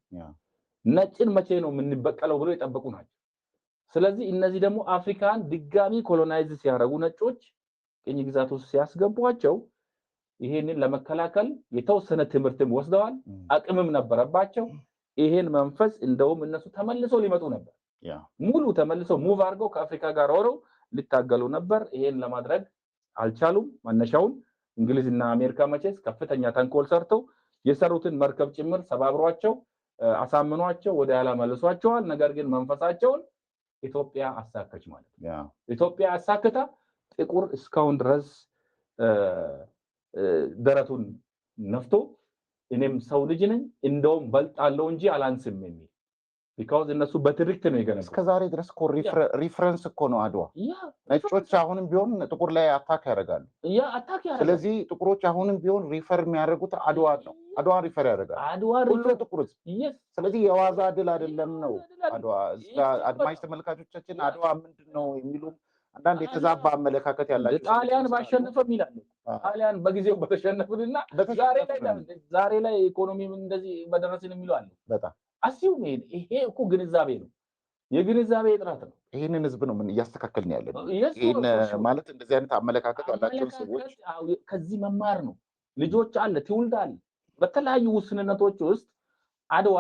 ነጭን መቼ ነው የምንበቀለው ብሎ የጠበቁ ናቸው። ስለዚህ እነዚህ ደግሞ አፍሪካን ድጋሚ ኮሎናይዝ ሲያደርጉ ነጮች ቅኝ ግዛት ውስጥ ሲያስገቧቸው ይሄንን ለመከላከል የተወሰነ ትምህርትም ወስደዋል፣ አቅምም ነበረባቸው። ይሄን መንፈስ እንደውም እነሱ ተመልሰው ሊመጡ ነበር። ሙሉ ተመልሰው ሙቭ አድርገው ከአፍሪካ ጋር ሆነው ሊታገሉ ነበር። ይሄን ለማድረግ አልቻሉም። መነሻውን እንግሊዝና አሜሪካ መቼስ ከፍተኛ ተንኮል ሰርተው የሰሩትን መርከብ ጭምር ሰባብሯቸው አሳምኗቸው ወደ ኋላ መልሷቸዋል። ነገር ግን መንፈሳቸውን ኢትዮጵያ አሳከች ማለት ነው። ኢትዮጵያ አሳክታ ጥቁር እስካሁን ድረስ ደረቱን ነፍቶ እኔም ሰው ልጅ ነኝ እንደውም በልጣለሁ እንጂ አላንስም የሚል because እነሱ በትርክት ነው የገነቡት። እስከዛሬ ድረስ እኮ ሪፈረንስ እኮ ነው አድዋ። ነጮች አሁንም ቢሆን ጥቁር ላይ አታክ ያደርጋሉ። ስለዚህ ጥቁሮች አሁንም ቢሆን ሪፈር የሚያደርጉት አድዋ ነው። አድዋ ሪፈር ያደርጋሉ ሁሉ ጥቁር። ስለዚህ የዋዛ ድል አይደለም ነው አድዋ። አድማጭ ተመልካቾቻችን አድዋ ምንድነው የሚሉ አንዳንድ የተዛባ አመለካከት ያላቸው ጣሊያን ባሸነፈም ይላሉ። ጣሊያን በጊዜው በተሸነፈና ዛሬ ላይ ኢኮኖሚም እንደዚህ በደረስን የሚሉ አሉ። በጣም አሲዩም ይሄ እኮ ግንዛቤ ነው፣ የግንዛቤ እጥረት ነው። ይሄንን ህዝብ ነው ምን እያስተካከልን ያለነው። ይሄን ማለት እንደዚህ አይነት አመለካከት ያላቸው ሰዎች ከዚህ መማር ነው። ልጆች አለ ትውልድ አለ። በተለያዩ ውስንነቶች ውስጥ አድዋ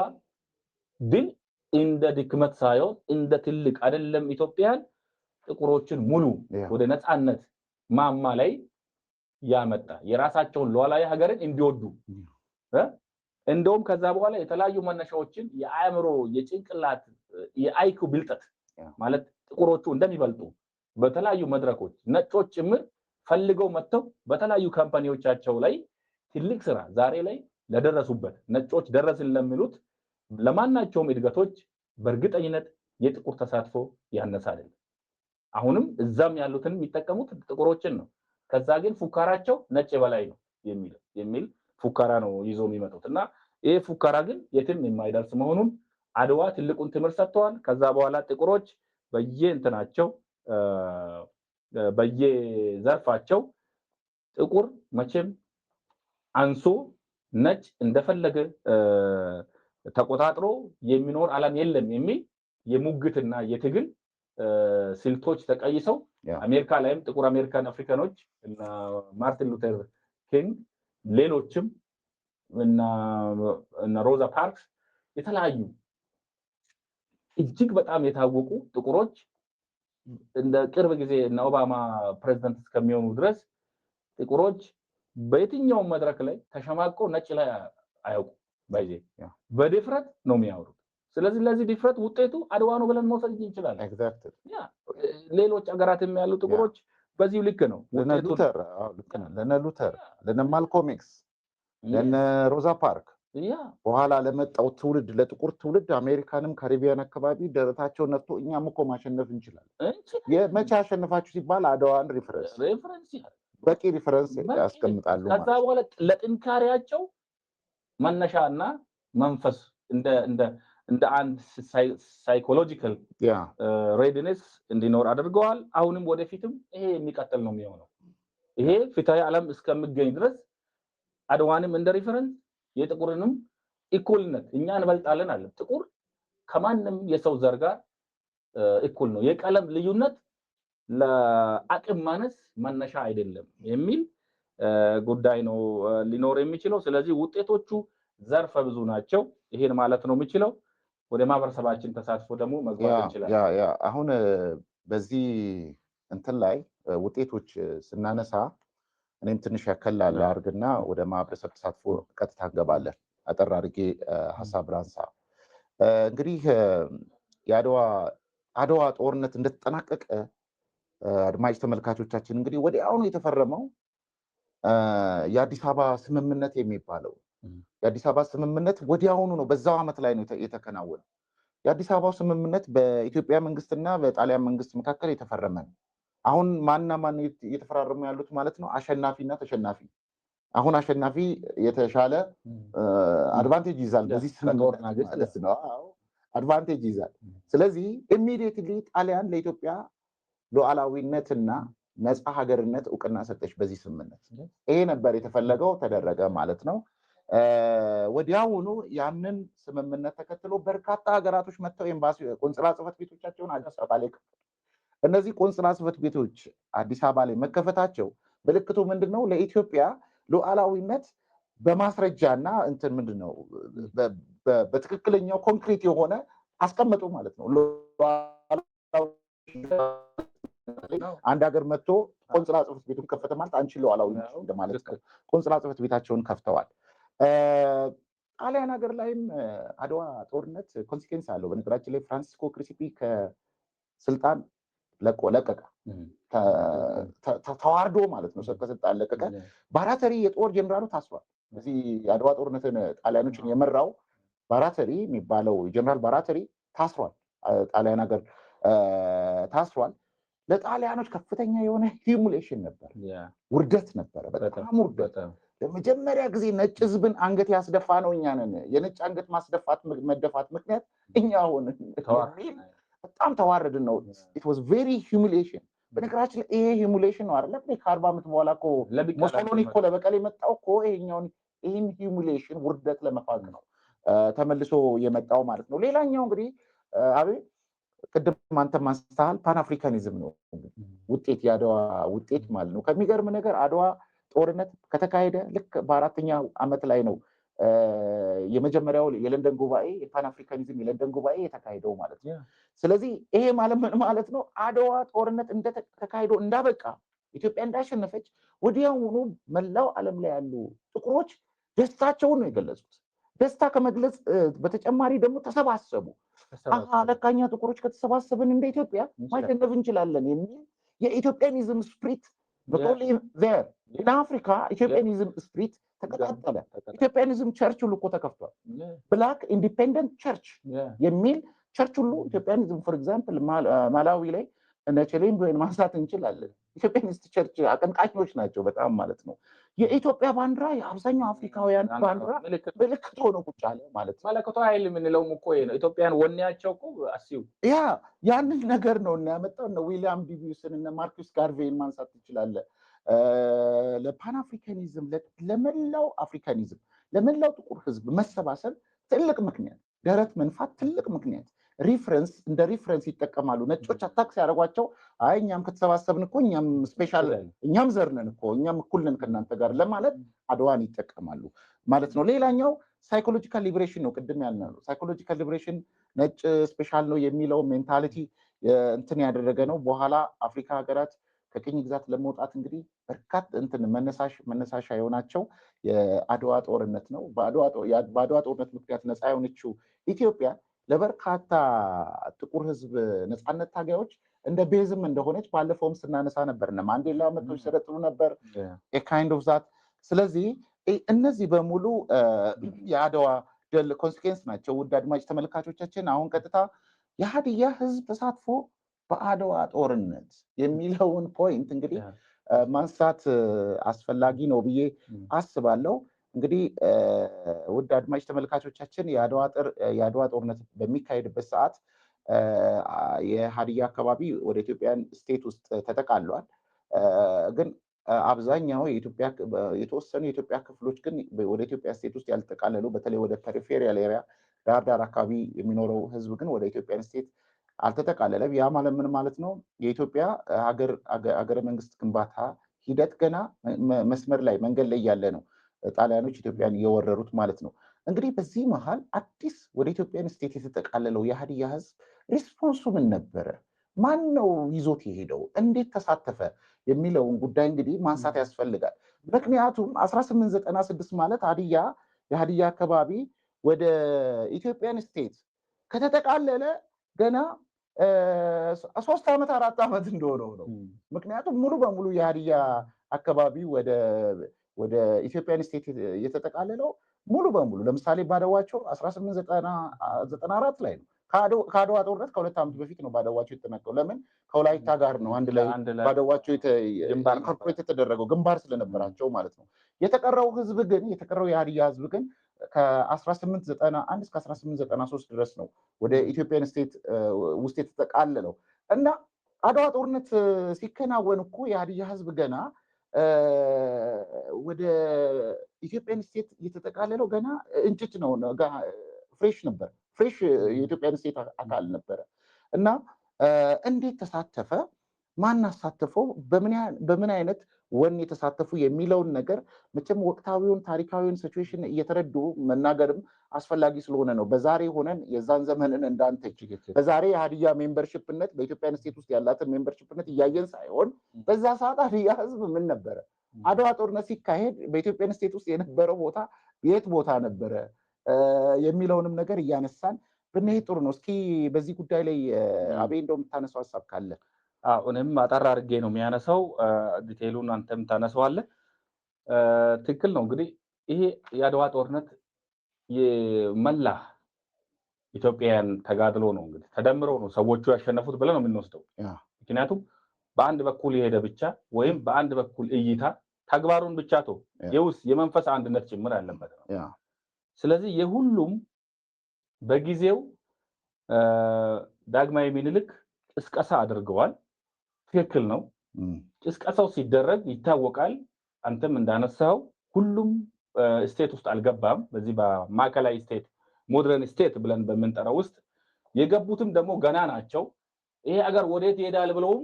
ድል እንደ ድክመት ሳይሆን እንደ ትልቅ አይደለም ኢትዮጵያን ጥቁሮችን ሙሉ ወደ ነፃነት ማማ ላይ ያመጣ የራሳቸውን ሉዓላዊ ሀገርን እንዲወዱ እንደውም ከዛ በኋላ የተለያዩ መነሻዎችን የአእምሮ የጭንቅላት የአይኩ ብልጠት ማለት ጥቁሮቹ እንደሚበልጡ በተለያዩ መድረኮች ነጮች ጭምር ፈልገው መጥተው በተለያዩ ካምፓኒዎቻቸው ላይ ትልቅ ስራ ዛሬ ላይ ለደረሱበት ነጮች ደረስን ለሚሉት ለማናቸውም እድገቶች በእርግጠኝነት የጥቁር ተሳትፎ ያነሳ አይደለም። አሁንም እዛም ያሉትን የሚጠቀሙት ጥቁሮችን ነው። ከዛ ግን ፉካራቸው ነጭ በላይ ነው የሚል ፉካራ ነው ይዞ የሚመጡትና ይሄ ፉካራ ግን የትም የማይደርስ መሆኑን አድዋ ትልቁን ትምህርት ሰጥተዋል። ከዛ በኋላ ጥቁሮች በየእንትናቸው በየዘርፋቸው ጥቁር መቼም አንሶ ነጭ እንደፈለገ ተቆጣጥሮ የሚኖር ዓለም የለም የሚል የሙግትና የትግል ስልቶች ተቀይሰው አሜሪካ ላይም ጥቁር አሜሪካን አፍሪካኖች እና ማርቲን ሉተር ኪንግ ሌሎችም እና ሮዛ ፓርክስ የተለያዩ እጅግ በጣም የታወቁ ጥቁሮች እንደ ቅርብ ጊዜ እና ኦባማ ፕሬዝዳንት እስከሚሆኑ ድረስ ጥቁሮች በየትኛው መድረክ ላይ ተሸማቀው ነጭ ላይ አያውቁ ባይዜ በድፍረት ነው የሚያወሩት። ስለዚህ ለዚህ ድፍረት ውጤቱ አድዋ ነው ብለን መውሰድ እንችላለን። ኤግዛክትሊ ሌሎች ሀገራትም ያሉ ጥቁሮች በዚህ ልክ ነው። ለነ ሉተር ለነ ማልኮም ኤክስ ለነ ሮዛ ፓርክ በኋላ ለመጣው ትውልድ ለጥቁር ትውልድ አሜሪካንም ካሪቢያን አካባቢ ደረታቸውን ነፍቶ እኛም እኮ ማሸነፍ እንችላለን። የመቼ አሸነፋችሁ ሲባል አድዋን ሪፈረንስ በቂ ሪፈረንስ ያስቀምጣሉ። ከዛ በኋላ ለጥንካሬያቸው መነሻና መንፈስ እንደ አንድ ሳይኮሎጂካል ሬዲነስ እንዲኖር አድርገዋል። አሁንም ወደፊትም ይሄ የሚቀጥል ነው የሚሆነው። ይሄ ፍትሃዊ ዓለም እስከሚገኝ ድረስ አድዋንም እንደ ሪፈረንስ የጥቁርንም ኢኩልነት እኛ እንበልጣለን አለ። ጥቁር ከማንም የሰው ዘር ጋር እኩል ነው። የቀለም ልዩነት ለአቅም ማነስ መነሻ አይደለም የሚል ጉዳይ ነው ሊኖር የሚችለው። ስለዚህ ውጤቶቹ ዘርፈ ብዙ ናቸው። ይሄን ማለት ነው የሚችለው። ወደ ማህበረሰባችን ተሳትፎ ደግሞ መግባት እንችላለን። አሁን በዚህ እንትን ላይ ውጤቶች ስናነሳ እኔም ትንሽ ያከላል አድርግና ወደ ማህበረሰብ ተሳትፎ ቀጥታ እንገባለን። አጠር አድርጌ ሀሳብ ላንሳ። እንግዲህ የአድዋ ጦርነት እንደተጠናቀቀ አድማጭ ተመልካቾቻችን እንግዲህ ወዲያውኑ የተፈረመው የአዲስ አበባ ስምምነት የሚባለው የአዲስ አበባ ስምምነት ወዲያውኑ ነው፣ በዛው ዓመት ላይ ነው የተከናወነው። የአዲስ አበባው ስምምነት በኢትዮጵያ መንግስትና በጣሊያን መንግስት መካከል የተፈረመ ነው። አሁን ማንና ማን እየተፈራረሙ ያሉት ማለት ነው? አሸናፊና ተሸናፊ። አሁን አሸናፊ የተሻለ አድቫንቴጅ ይዛል፣ በዚህ ስምምነት ማለት ነው። አድቫንቴጅ ይዛል። ስለዚህ ኢሚዲየትሊ ጣሊያን ለኢትዮጵያ ሉዓላዊነትና ነፃ ሀገርነት እውቅና ሰጠች በዚህ ስምምነት። ይሄ ነበር የተፈለገው፣ ተደረገ ማለት ነው። ወዲያውኑ ያንን ስምምነት ተከትሎ በርካታ ሀገራቶች መጥተው ኤምባሲ ቆንጽላ ጽሕፈት ቤቶቻቸውን አዲስ አበባ ላይ ከፈቱ። እነዚህ ቆንጽላ ጽሕፈት ቤቶች አዲስ አበባ ላይ መከፈታቸው ምልክቱ ምንድነው? ለኢትዮጵያ ሉዓላዊነት በማስረጃና እንትን ምንድነው በትክክለኛው ኮንክሪት የሆነ አስቀመጡ ማለት ነው። አንድ ሀገር መጥቶ ቆንጽላ ጽሕፈት ቤቱን ከፈተ ማለት አንቺ ሉዓላዊ እንደማለት ነው። ቆንጽላ ጽሕፈት ቤታቸውን ከፍተዋል። ጣሊያን ሀገር ላይም አድዋ ጦርነት ኮንሲኩዌንስ አለው። በነገራችን ላይ ፍራንሲስኮ ክሪስፒ ከስልጣን ለቀቀ፣ ተዋርዶ ማለት ነው። ከስልጣን ለቀቀ። ባራተሪ የጦር ጀነራሉ ታስሯል። እዚህ የአድዋ ጦርነትን ጣሊያኖችን የመራው ባራተሪ የሚባለው ጀነራል ባራተሪ ታስሯል። ጣሊያን ሀገር ታስሯል። ለጣሊያኖች ከፍተኛ የሆነ ሂሙሌሽን ነበር፣ ውርደት ነበረ፣ በጣም ውርደት። ለመጀመሪያ ጊዜ ነጭ ህዝብን አንገት ያስደፋ ነው እኛ ነን። የነጭ አንገት መደፋት ምክንያት እኛ ሆንን። በጣም ተዋረድን ነው። ኢት ዋዝ ቬሪ ሂሙሌሽን። በነገራችን ላይ ይሄ ሂሙሌሽን ነው አይደለ? ከ40 ዓመት በኋላ እኮ ሞሶሎኒ እኮ ለበቀል የመጣው እኮ ይህን ሂሙሌሽን ውርደት ለመፋቅ ነው ተመልሶ የመጣው ማለት ነው። ሌላኛው እንግዲህ አቤት ቅድም አንተም አንስተሃል፣ ፓን አፍሪካኒዝም ነው ውጤት፣ የአድዋ ውጤት ማለት ነው። ከሚገርም ነገር አድዋ ጦርነት ከተካሄደ ልክ በ4ኛው ዓመት ላይ ነው የመጀመሪያው የለንደን ጉባኤ፣ የፓን አፍሪካኒዝም የለንደን ጉባኤ የተካሄደው ማለት ነው። ስለዚህ ይሄ ማለት ምን ማለት ነው? አድዋ ጦርነት እንደተካሄደው እንዳበቃ ኢትዮጵያ እንዳሸነፈች ወዲያውኑ መላው ዓለም ላይ ያሉ ጥቁሮች ደስታቸውን ነው የገለጹት። ደስታ ከመግለጽ በተጨማሪ ደግሞ ተሰባሰቡ። ለካኛ ጥቁሮች ከተሰባሰብን እንደ ኢትዮጵያ ማሸነፍ እንችላለን የሚል የኢትዮጵያኒዝም ስፕሪት አፍሪካ ኢትዮጵያኒዝም ስፕሪት ተቀጣጠለ። ኢትዮጵያኒዝም ቸርች ሁሉ እኮ ተከፍቷል። ብላክ ኢንዲፔንደንት ቸርች የሚል ቸርች ሁሉ ኢትዮጵያኒዝም ፎር ኤግዛምፕል ማላዊ ላይ እነ ቼሌምቦን ማንሳት እንችላለን። ኢትዮጵያኒስት ቸርች አቀንቃኞች ናቸው በጣም ማለት ነው። የኢትዮጵያ ባንዲራ የአብዛኛው አፍሪካውያን ባንዲራ ምልክት ሆኖ ቁጭ አለ ማለት ነው። መለከቱ ኃይል የምንለውም እኮ ነው። ኢትዮጵያን ወኔያቸው እኮ አስዩ ያንን ነገር ነው እና ያመጣው ነው። ዊሊያም ዲቪስን እና ማርኩስ ጋርቬይን ማንሳት ትችላለህ። ለፓን አፍሪካኒዝም ለመላው አፍሪካኒዝም ለመላው ጥቁር ህዝብ መሰባሰብ ትልቅ ምክንያት፣ ደረት መንፋት ትልቅ ምክንያት፣ ሪፈረንስ እንደ ሪፈረንስ ይጠቀማሉ። ነጮች አታክ ሲያደርጓቸው አይ እኛም ከተሰባሰብን እኮ እኛም ስፔሻል እኛም ዘርነን እኮ እኛም እኩል ነን ከእናንተ ጋር ለማለት አድዋን ይጠቀማሉ ማለት ነው። ሌላኛው ሳይኮሎጂካል ሊብሬሽን ነው። ቅድም ያልነው ሳይኮሎጂካል ሊብሬሽን ነጭ ስፔሻል ነው የሚለው ሜንታሊቲ እንትን ያደረገ ነው። በኋላ አፍሪካ ሀገራት ከቅኝ ግዛት ለመውጣት እንግዲህ በርካታ እንትን መነሳሻ የሆናቸው የአድዋ ጦርነት ነው። በአድዋ ጦርነት ምክንያት ነፃ የሆነችው ኢትዮጵያ ለበርካታ ጥቁር ህዝብ ነፃነት ታጋዮች እንደ ቤዝም እንደሆነች ባለፈውም ስናነሳ ነበር። እነ ማንዴላ መጥተው ሲሰለጥኑ ነበር ካይንድ ኦፍ ዛት። ስለዚህ እነዚህ በሙሉ የአድዋ ድል ኮንሲኩዌንስ ናቸው። ውድ አድማጭ ተመልካቾቻችን፣ አሁን ቀጥታ የሀዲያ ህዝብ ተሳትፎ በአድዋ ጦርነት የሚለውን ፖይንት እንግዲህ ማንሳት አስፈላጊ ነው ብዬ አስባለሁ። እንግዲህ ውድ አድማጭ ተመልካቾቻችን የአድዋ ጦርነት በሚካሄድበት ሰዓት የሀዲያ አካባቢ ወደ ኢትዮጵያን ስቴት ውስጥ ተጠቃሏል። ግን አብዛኛው የተወሰኑ የኢትዮጵያ ክፍሎች ግን ወደ ኢትዮጵያ ስቴት ውስጥ ያልተጠቃለሉ፣ በተለይ ወደ ፔሪፌሪያል ኤሪያ ዳር አካባቢ የሚኖረው ህዝብ ግን ወደ ኢትዮጵያን ስቴት አልተጠቃለለም። ያ ማለት ምን ማለት ነው? የኢትዮጵያ ሀገረ መንግስት ግንባታ ሂደት ገና መስመር ላይ መንገድ ላይ ያለ ነው። ጣሊያኖች ኢትዮጵያን እየወረሩት ማለት ነው። እንግዲህ በዚህ መሀል አዲስ ወደ ኢትዮጵያን ስቴት የተጠቃለለው የሀዲያ ህዝብ ሪስፖንሱ ምን ነበረ? ማን ነው ይዞት የሄደው? እንዴት ተሳተፈ? የሚለውን ጉዳይ እንግዲህ ማንሳት ያስፈልጋል። ምክንያቱም 1896 ማለት የሀዲያ አካባቢ ወደ ኢትዮጵያን ስቴት ከተጠቃለለ ገና 3 ዓመት 4 ዓመት እንደሆነው ነው። ምክንያቱም ሙሉ በሙሉ የሀዲያ አካባቢ ወደ ኢትዮጵያን ስቴት የተጠቃለለው ሙሉ በሙሉ ለምሳሌ ባደዋቸው 1894 ላይ ነው። ከአድዋ ጦርነት ከ2 ዓመት በፊት ነው ባደዋቸው የተጠናቀቀው። ለምን? ከወላይታ ጋር ነው አንድ ላይ ባደዋቸው ኢንኮርፖሬት የተደረገው ግንባር ስለነበራቸው ማለት ነው። የተቀረው የሀዲያ ህዝብ ግን ከ1891 እስከ 1893 ድረስ ነው ወደ ኢትዮጵያን ስቴት ውስጥ የተጠቃለለው እና አድዋ ጦርነት ሲከናወን እኮ የሀዲያ ህዝብ ገና ወደ ኢትዮጵያን ስቴት የተጠቃለለው ገና እንጭጭ ነው። ፍሬሽ ነበር። ፍሬሽ የኢትዮጵያን ስቴት አካል ነበረ እና እንዴት ተሳተፈ? ማን አሳተፈው? በምን አይነት ወኔ የተሳተፉ የሚለውን ነገር መቼም ወቅታዊውን ታሪካዊውን ሲቹዌሽን እየተረዱ መናገርም አስፈላጊ ስለሆነ ነው። በዛሬ ሆነን የዛን ዘመንን እንዳንተች በዛሬ የሀዲያ ሜምበርሺፕነት በኢትዮጵያን ስቴት ውስጥ ያላትን ሜምበርሺፕነት እያየን ሳይሆን በዛ ሰዓት ሀዲያ ህዝብ ምን ነበረ? አድዋ ጦርነት ሲካሄድ በኢትዮጵያን ስቴት ውስጥ የነበረው ቦታ የት ቦታ ነበረ የሚለውንም ነገር እያነሳን ብንሄድ ጥሩ ነው። እስኪ በዚህ ጉዳይ ላይ አቤ እንደው የምታነሳው ሀሳብ ካለ? እኔም አጠር አድርጌ ነው የሚያነሳው። ዲቴይሉን አንተም ታነሳዋለህ። ትክክል ነው። እንግዲህ ይሄ የአድዋ ጦርነት የመላ ኢትዮጵያን ተጋድሎ ነው። እንግዲህ ተደምሮ ነው ሰዎቹ ያሸነፉት ብለን ነው የምንወስደው። ምክንያቱም በአንድ በኩል የሄደ ብቻ ወይም በአንድ በኩል እይታ ተግባሩን ብቻ የውስጥ የመንፈስ አንድነት ጭምር ያለበት ነው። ስለዚህ የሁሉም በጊዜው ዳግማዊ ምኒልክ ቅስቀሳ አድርገዋል። ትክክል ነው። ቅስቀሳው ሲደረግ ይታወቃል። አንተም እንዳነሳው ሁሉም ስቴት ውስጥ አልገባም። በዚህ በማዕከላዊ ስቴት ሞደርን ስቴት ብለን በምንጠራው ውስጥ የገቡትም ደግሞ ገና ናቸው። ይሄ አገር ወዴት ይሄዳል ብለውም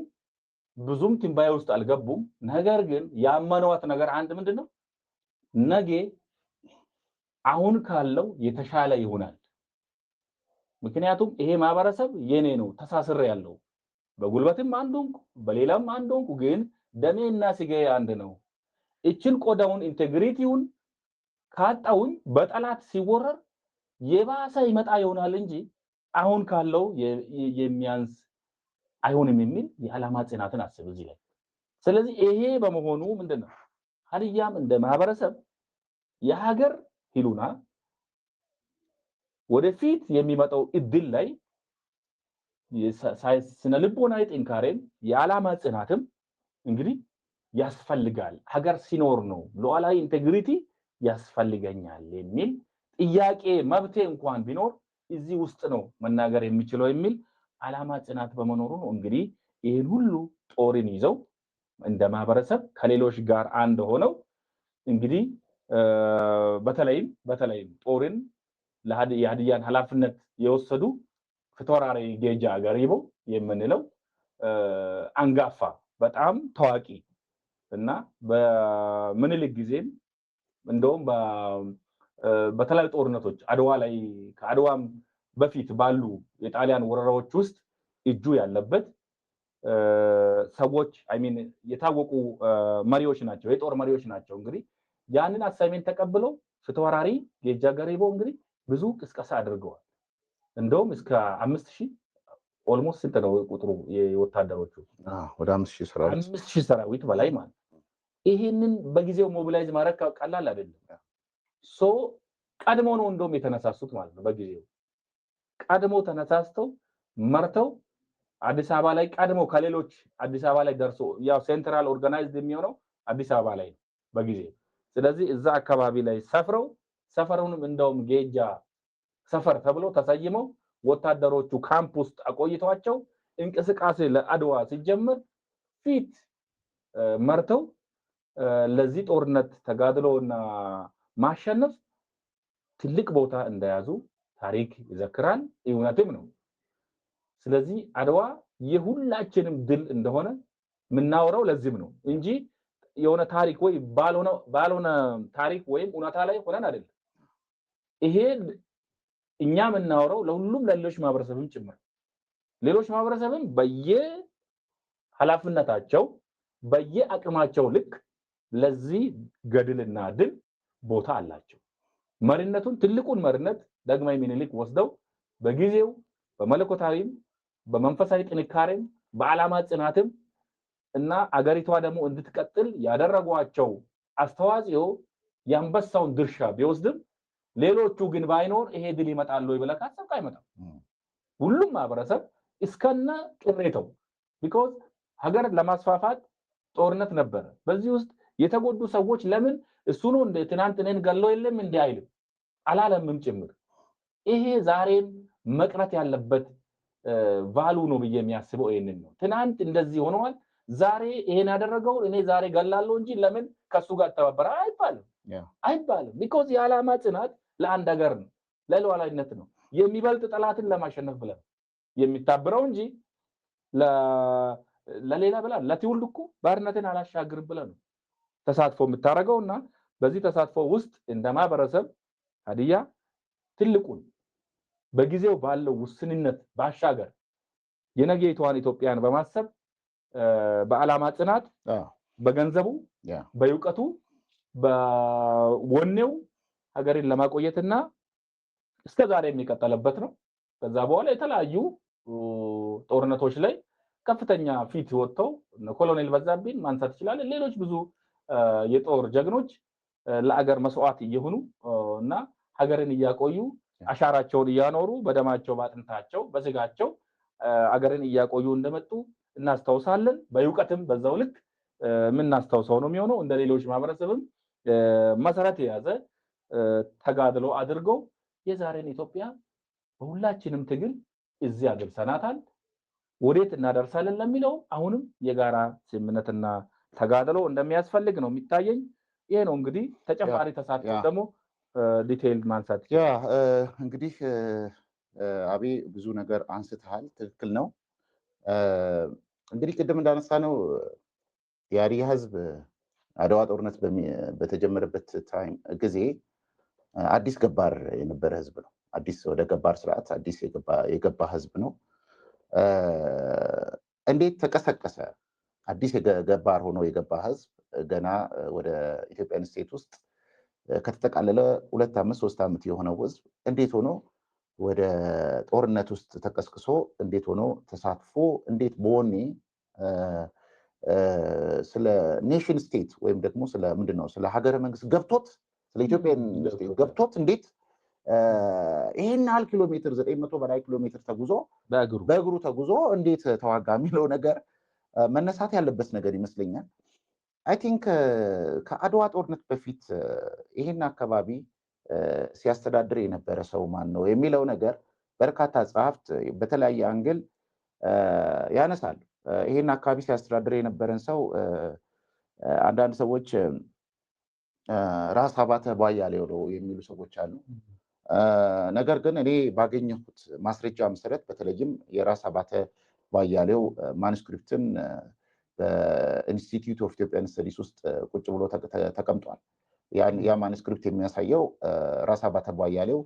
ብዙም ትንባያ ውስጥ አልገቡም። ነገር ግን ያመነዋት ነገር አንድ ምንድነው? ነገ አሁን ካለው የተሻለ ይሆናል። ምክንያቱም ይሄ ማህበረሰብ የኔ ነው፣ ተሳስሬ ያለው በጉልበትም አንዱን በሌላም አንዱን ግን ደሜና ስጋዬ አንድ ነው። እችን ቆዳውን ኢንቴግሪቲውን ካጣውኝ በጠላት ሲወረር የባሰ ይመጣ ይሆናል እንጂ አሁን ካለው የሚያንስ አይሆንም የሚል የዓላማ ጽናትን አስብ እዚህ ላይ። ስለዚህ ይሄ በመሆኑ ምንድነው ሀዲያም እንደ ማህበረሰብ የሀገር ሂሉና ወደፊት የሚመጣው እድል ላይ ስነ ልቦናዊ ጥንካሬም የዓላማ ጽናትም እንግዲህ ያስፈልጋል ሀገር ሲኖር ነው ሉዓላዊ ኢንቴግሪቲ ያስፈልገኛል የሚል ጥያቄ መብቴ እንኳን ቢኖር እዚህ ውስጥ ነው መናገር የሚችለው የሚል ዓላማ ጽናት በመኖሩ ነው እንግዲህ ይሄን ሁሉ ጦርን ይዘው እንደ ማህበረሰብ ከሌሎች ጋር አንድ ሆነው እንግዲህ በተለይም ጦርን የሀዲያን ኃላፊነት የወሰዱ ፊታውራሪ ጌጃ ገሪቦ የምንለው አንጋፋ በጣም ታዋቂ እና በምኒልክ ጊዜም እንደውም በተለያዩ ጦርነቶች አድዋ ላይ ከአድዋም በፊት ባሉ የጣሊያን ወረራዎች ውስጥ እጁ ያለበት ሰዎች የታወቁ መሪዎች ናቸው የጦር መሪዎች ናቸው እንግዲህ ያንን አሳይመንት ተቀብለው ፊታውራሪ ጌጃ ገሪቦ እንግዲህ ብዙ ቅስቀሳ አድርገዋል እንደውም እስከ 5000 ኦልሞስት ስንት ነው ቁጥሩ የወታደሮቹ ወደ 5000 ሰራዊት በላይ ማለት ይሄንን በጊዜው ሞቢላይዝ ማድረግ ቀላል አይደለም ሶ ቀድሞ ነው እንደውም የተነሳሱት ማለት ነው በጊዜው ቀድሞ ተነሳስተው መርተው አዲስ አበባ ላይ ቀድሞ ከሌሎች አዲስ አበባ ላይ ደርሶ ያው ሴንትራል ኦርጋናይዝድ የሚሆነው አዲስ አበባ ላይ በጊዜው ስለዚህ እዛ አካባቢ ላይ ሰፈሩንም እንደውም ጌጃ ሰፈር ተብሎ ተሰይመው ወታደሮቹ ካምፕ ውስጥ አቆይቷቸው እንቅስቃሴ ለአድዋ ሲጀምር ፊት መርተው ለዚህ ጦርነት ተጋድሎና ማሸነፍ ትልቅ ቦታ እንደያዙ ታሪክ ይዘክራል እውነትም ነው ስለዚህ አድዋ የሁላችንም ድል እንደሆነ ምናወራው ለዚህም ነው እንጂ የሆነ ታሪክ ወይ ባልሆነ ታሪክ ወይም እውነታ ላይ ሆነን አይደለም ይሄ እኛ ምናወራው ለሁሉም ለሌሎች ማህበረሰብም ጭምር ሌሎች ማህበረሰብም በየኃላፊነታቸው በየአቅማቸው ልክ ለዚህ ገድልና ድል ቦታ አላቸው መሪነቱን ትልቁን መሪነት ዳግማዊ ምኒልክ ወስደው በጊዜው በመለኮታዊም በመንፈሳዊ ጥንካሬም በዓላማ ጽናትም እና አገሪቷ ደግሞ እንድትቀጥል ያደረጓቸው አስተዋጽኦ ያንበሳውን ድርሻ ቢወስድም ሌሎቹ ግን ባይኖር ይሄ ድል ይመጣል ወይ ብለህ ካሰብክ አይመጣም ሁሉም ማህበረሰብ እስከነ ቅሬታው ቢኮዝ ሀገር ለማስፋፋት ጦርነት ነበር በዚህ ውስጥ የተጎዱ ሰዎች ለምን እሱ ነው እንደ ትናንት እኔን ገለው የለም እንደ አይልም አላለምም ጭምር ይሄ ዛሬም መቅረት ያለበት ቫሉ ነው ብዬ የሚያስበው ይሄንን ነው ትናንት እንደዚህ ሆነዋል ዛሬ ይሄን ያደረገው እኔ ዛሬ ገላለሁ እንጂ ለምን ከሱ ጋር ተባበረ አይባልም ቢኮዝ የዓላማ ጽናት ለአንድ ሀገር ነው ለሉዓላዊነት ነው የሚበልጥ ጠላትን ለማሸነፍ ብለን የሚታበረው እንጂ ለሌላ ብላ ለትውልድ እኮ ባርነትን አላሻግርም ብለን ነው ተሳትፎ የምታረገውና በዚህ ተሳትፎ ውስጥ እንደማበረሰብ ሀዲያ ትልቁን በጊዜው ባለው ውስንነት ባሻገር የነገይቷን ኢትዮጵያን በማሰብ በዓላማ ጽናት በገንዘቡ በዩቀቱ በወኔው ሀገርን ለማቆየትና እስከዛሬ የሚቀጥልበት ነው ከዛ በኋላ የተለያዩ ጦርነቶች ላይ ከፍተኛ ፊት ወጥተው ኮሎኔል በዛብን ማንሳት ይችላል ሌሎች ብዙ የጦር ጀግኖች ለአገር መስዋዕት እየሆኑ እና ሀገርን እያቆዩ አሻራቸውን እያኖሩ በደማቸው ባጥንታቸው በስጋቸው አገርን እያቆዩ እንደመጡ እናስተውሳለን በዩቀትም በዛው ልክ ምናስተውሰው ነው የሚሆነው እንደ ሌሎች ማህበረሰብም መሰረት የያዘ ተጋድሎ አድርገው የዛሬን ኢትዮጵያ በሁላችንም ትግል እዚህ አድርሰናታል ወዴት እናደርሳለን ለሚለው አሁንም የጋራ ስምምነትና ተጋድሎ እንደሚያስፈልግ ነው የሚታየኝ ይሄ ነው እንግዲህ ተጨማሪ ተሳትፎ ደግሞ ዲቴይል ማንሳት እንግዲህ አቤ ብዙ ነገር አንስተሃል ትክክል ነው እንግዲህ ቅድም እንዳነሳ ነው የሀዲያ ህዝብ አድዋ ጦርነት በተጀመረበት ታይም ጊዜ አዲስ ገባር የነበረ ህዝብ ነው አዲስ ወደ ገባር ስርዓት አዲስ የገባ ህዝብ ነው እንዴት ተቀሰቀሰ አዲስ ገባር ሆኖ የገባ ህዝብ ገና ወደ ኢትዮጵያን ስቴት ውስጥ ከተጠቃለለ 2 ዓመት 3 ዓመት የሆነው ህዝብ እንዴት ሆኖ ወደ ጦርነት ውስጥ ተቀስቅሶ እንዴት ሆኖ ተሳትፎ እንዴት በወኔ ስለ ኔሽን ስቴት ወይም ደግሞ ስለ ምንድነው ስለ ሀገረ መንግስት ገብቶት ስለ ኢትዮጵያን ስቴት ገብቶት እንዴት ይሄን ያህል ኪሎ ሜትር 900 በላይ ኪሎ ሜትር ተጉዞ በእግሩ ተጉዞ እንዴት ተዋጋ የሚለው ነገር መነሳት ያለበት ነገር ይመስለኛል አይ ቲንክ ከአድዋ ጦርነት በፊት ይሄን አካባቢ ሲያስተዳድር የነበረ ሰው ማን ነው የሚለው ነገር በርካታ ጸሐፍት በተለያየ አንግል ያነሳሉ። ይሄን አካባቢ ሲያስተዳድር የነበረን ሰው አንዳንድ ሰዎች ራስ አባተ ቧያሌው ነው የሚሉ ሰዎች አሉ። ነገር ግን እኔ ባገኘሁት ማስረጃ መሰረት በተለይም የራስ አባተ ቧያሌው ማኑስክሪፕትን በኢንስቲትዩት ኦፍ ኢትዮጵያን ስተዲስ ውስጥ ቁጭ ብሎ ተቀምጧል። ያ ማኑስክሪፕት የሚያሳየው ራስ አባተ ቧያሌው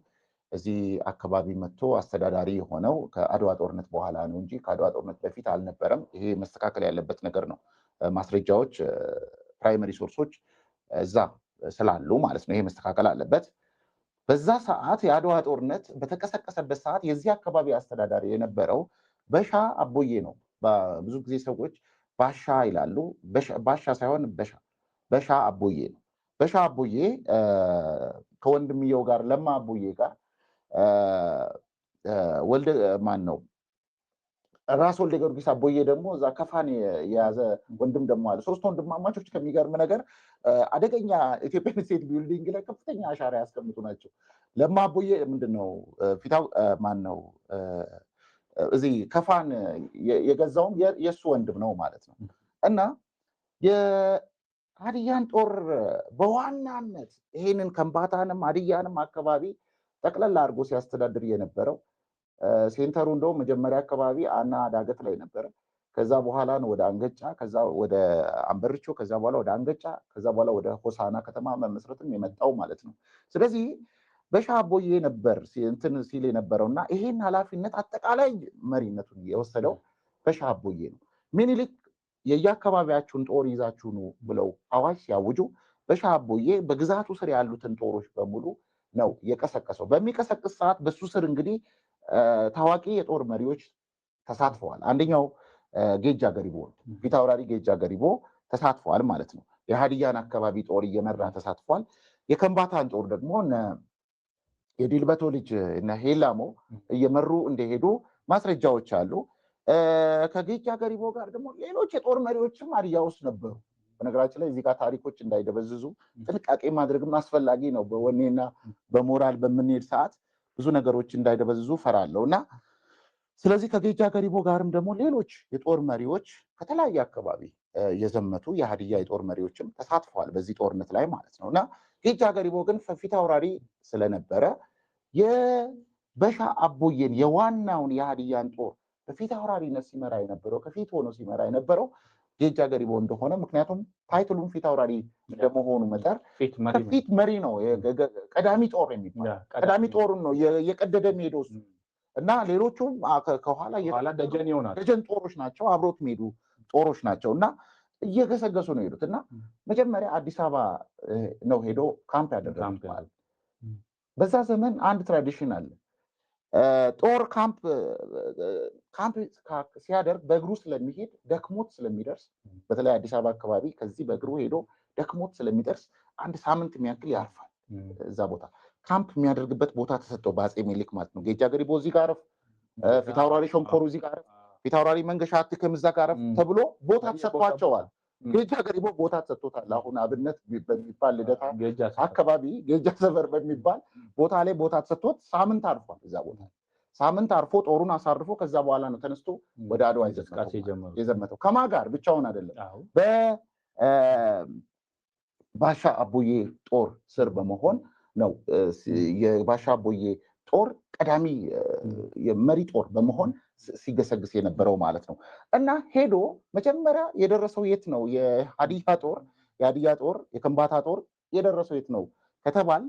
እዚህ አካባቢ መጥቶ አስተዳዳሪ የሆነው ከአድዋ ጦርነት በኋላ ነው እንጂ ከአድዋ ጦርነት በፊት አልነበረም። ይሄ መስተካከል ያለበት ነገር ነው። ማስረጃዎች ፕራይመሪ ሶርሶች እዛ ስላሉ ማለት ነው። ይሄ መስተካከል አለበት። በዛ ሰዓት የአድዋ ጦርነት በተቀሰቀሰበት ሰዓት የዚህ አካባቢ አስተዳዳሪ የነበረው በሻ አቦዬ ነው። ብዙ ጊዜ ሰዎች ባሻ ይላሉ። ባሻ ሳይሆን በሻ አቦዬ ነው። በሻ አቦዬ ከወንድምየው ጋር ለማ አቦዬ ጋር ወልደ ማን ነው ራስ ወልደ ጊዮርጊስ አቦዬ ደግሞ እዛ ከፋን የያዘ ወንድም ደግሞ አለ። ሶስት ወንድማማቾች ከሚገርም ነገር አደገኛ ኢትዮጵያን ስቴት ቢልዲንግ ላይ ከፍተኛ አሻራ ያስቀምጡ ናቸው። ለማ አቦዬ ምንድነው ፊታው ማን ነው እዚህ ከፋን የገዛውም የእሱ ወንድም ነው ማለት ነው። እና የሀዲያን ጦር በዋናነት ይሄንን ከምባታንም ሀዲያንም አካባቢ ጠቅላላ አድርጎ ሲያስተዳድር የነበረው ሴንተሩ እንደው መጀመሪያ አካባቢ አና ዳገት ላይ ነበረ። ከዛ በኋላ ነው ወደ አንገጫ፣ ከዛ ወደ አንበርቾ፣ ከዛ በኋላ ወደ አንገጫ፣ ከዛ በኋላ ወደ ሆሳና ከተማ መመስረትም የመጣው ማለት ነው። ስለዚህ በሻ አቦዬ ነበር እንትን ሲል የነበረውና ይሄን ኃላፊነት አጠቃላይ መሪነቱን የወሰደው በሻ አቦዬ ነው። ምኒልክ የየአካባቢያችሁን ጦር ይዛችሁ ነው ብለው አዋጅ ሲያውጁ በሻ አቦዬ በግዛቱ ስር ያሉትን ጦሮች በሙሉ ነው የቀሰቀሰው። በሚቀሰቅስ ሰዓት በሱ ስር እንግዲህ ታዋቂ የጦር መሪዎች ተሳትፈዋል። አንደኛው ጌጃ ገሪቦ ነው። ፊት አውራሪ ጌጃ ገሪቦ ተሳትፈዋል ማለት ነው። የሀዲያን አካባቢ ጦር እየመራ ተሳትፏል። የከምባታን ጦር ደግሞ የዲልበቶ ልጅ እና ሄላሞ እየመሩ እንደሄዱ ማስረጃዎች አሉ። ከጌጃ ገሪቦ ጋር ደግሞ ሌሎች የጦር መሪዎችም ሀዲያ ውስጥ ነበሩ። በነገራችን ላይ እዚህ ጋር ታሪኮች እንዳይደበዝዙ ጥንቃቄ ማድረግም አስፈላጊ ነው። በወኔና በሞራል በምንሄድ ሰዓት ብዙ ነገሮች እንዳይደበዝዙ ፈራለሁ እና ስለዚህ ከጌጃ ገሪቦ ጋርም ደግሞ ሌሎች የጦር መሪዎች ከተለያየ አካባቢ የዘመቱ የሀዲያ የጦር መሪዎችም ተሳትፈዋል በዚህ ጦርነት ላይ ማለት ነው። እና ጌጃ ገሪቦ ግን ፊት አውራሪ ስለነበረ የበሻ አቦዬን የዋናውን የሀዲያን ጦር በፊት አውራሪነት ሲመራ የነበረው ከፊት ሆኖ ሲመራ የነበረው ጌጃ ገሪቦ እንደሆነ ምክንያቱም ታይትሉን ፊት አውራሪ እንደመሆኑ መጠር ከፊት መሪ ነው። ቀዳሚ ጦር የሚባል ቀዳሚ ጦሩን ነው የቀደደ የሚሄደው እሱ እና ሌሎቹም ከኋላ ደጀን ጦሮች ናቸው፣ አብሮት የሚሄዱ ጦሮች ናቸው እና እየገሰገሱ ነው የሄዱት እና መጀመሪያ አዲስ አበባ ነው ሄዶ ካምፕ ያደረጉት ማለት። በዛ ዘመን አንድ ትራዲሽን አለ። ጦር ካምፕ ሲያደርግ በእግሩ ስለሚሄድ ደክሞት ስለሚደርስ በተለይ አዲስ አበባ አካባቢ ከዚህ በእግሩ ሄዶ ደክሞት ስለሚደርስ አንድ ሳምንት የሚያክል ያርፋል። እዛ ቦታ ካምፕ የሚያደርግበት ቦታ ተሰጠው በአፄ ምኒልክ ማለት ነው። ጌጃ ገሪቦ እዚህ ጋር አረፍ፣ ፊት አውራሪ ሾንኮሩ እዚህ ጋር አረፍ፣ ፊት አውራሪ መንገሻ አትክም እዛ ጋር አረፍ ተብሎ ቦታ ተሰጥቷቸዋል። ጌጃ ገሪቦ ቦታ ተሰጥቶታል። አሁን አብነት በሚባል ልደታ አካባቢ ጌጃ ሰፈር በሚባል ቦታ ላይ ቦታ ተሰጥቶት ሳምንት አርፏል። እዛ ቦታ ሳምንት አርፎ ጦሩን አሳርፎ ከዛ በኋላ ነው ተነስቶ ወደ አድዋ የዘመተው። ከማ ጋር ብቻውን አይደለም፣ በባሻ አቦዬ ጦር ስር በመሆን ነው። የባሻ አቦዬ ጦር ቀዳሚ የመሪ ጦር በመሆን ሲገሰግስ የነበረው ማለት ነው። እና ሄዶ መጀመሪያ የደረሰው የት ነው? የሀዲያ ጦር የከምባታ ጦር የደረሰው የት ነው ከተባል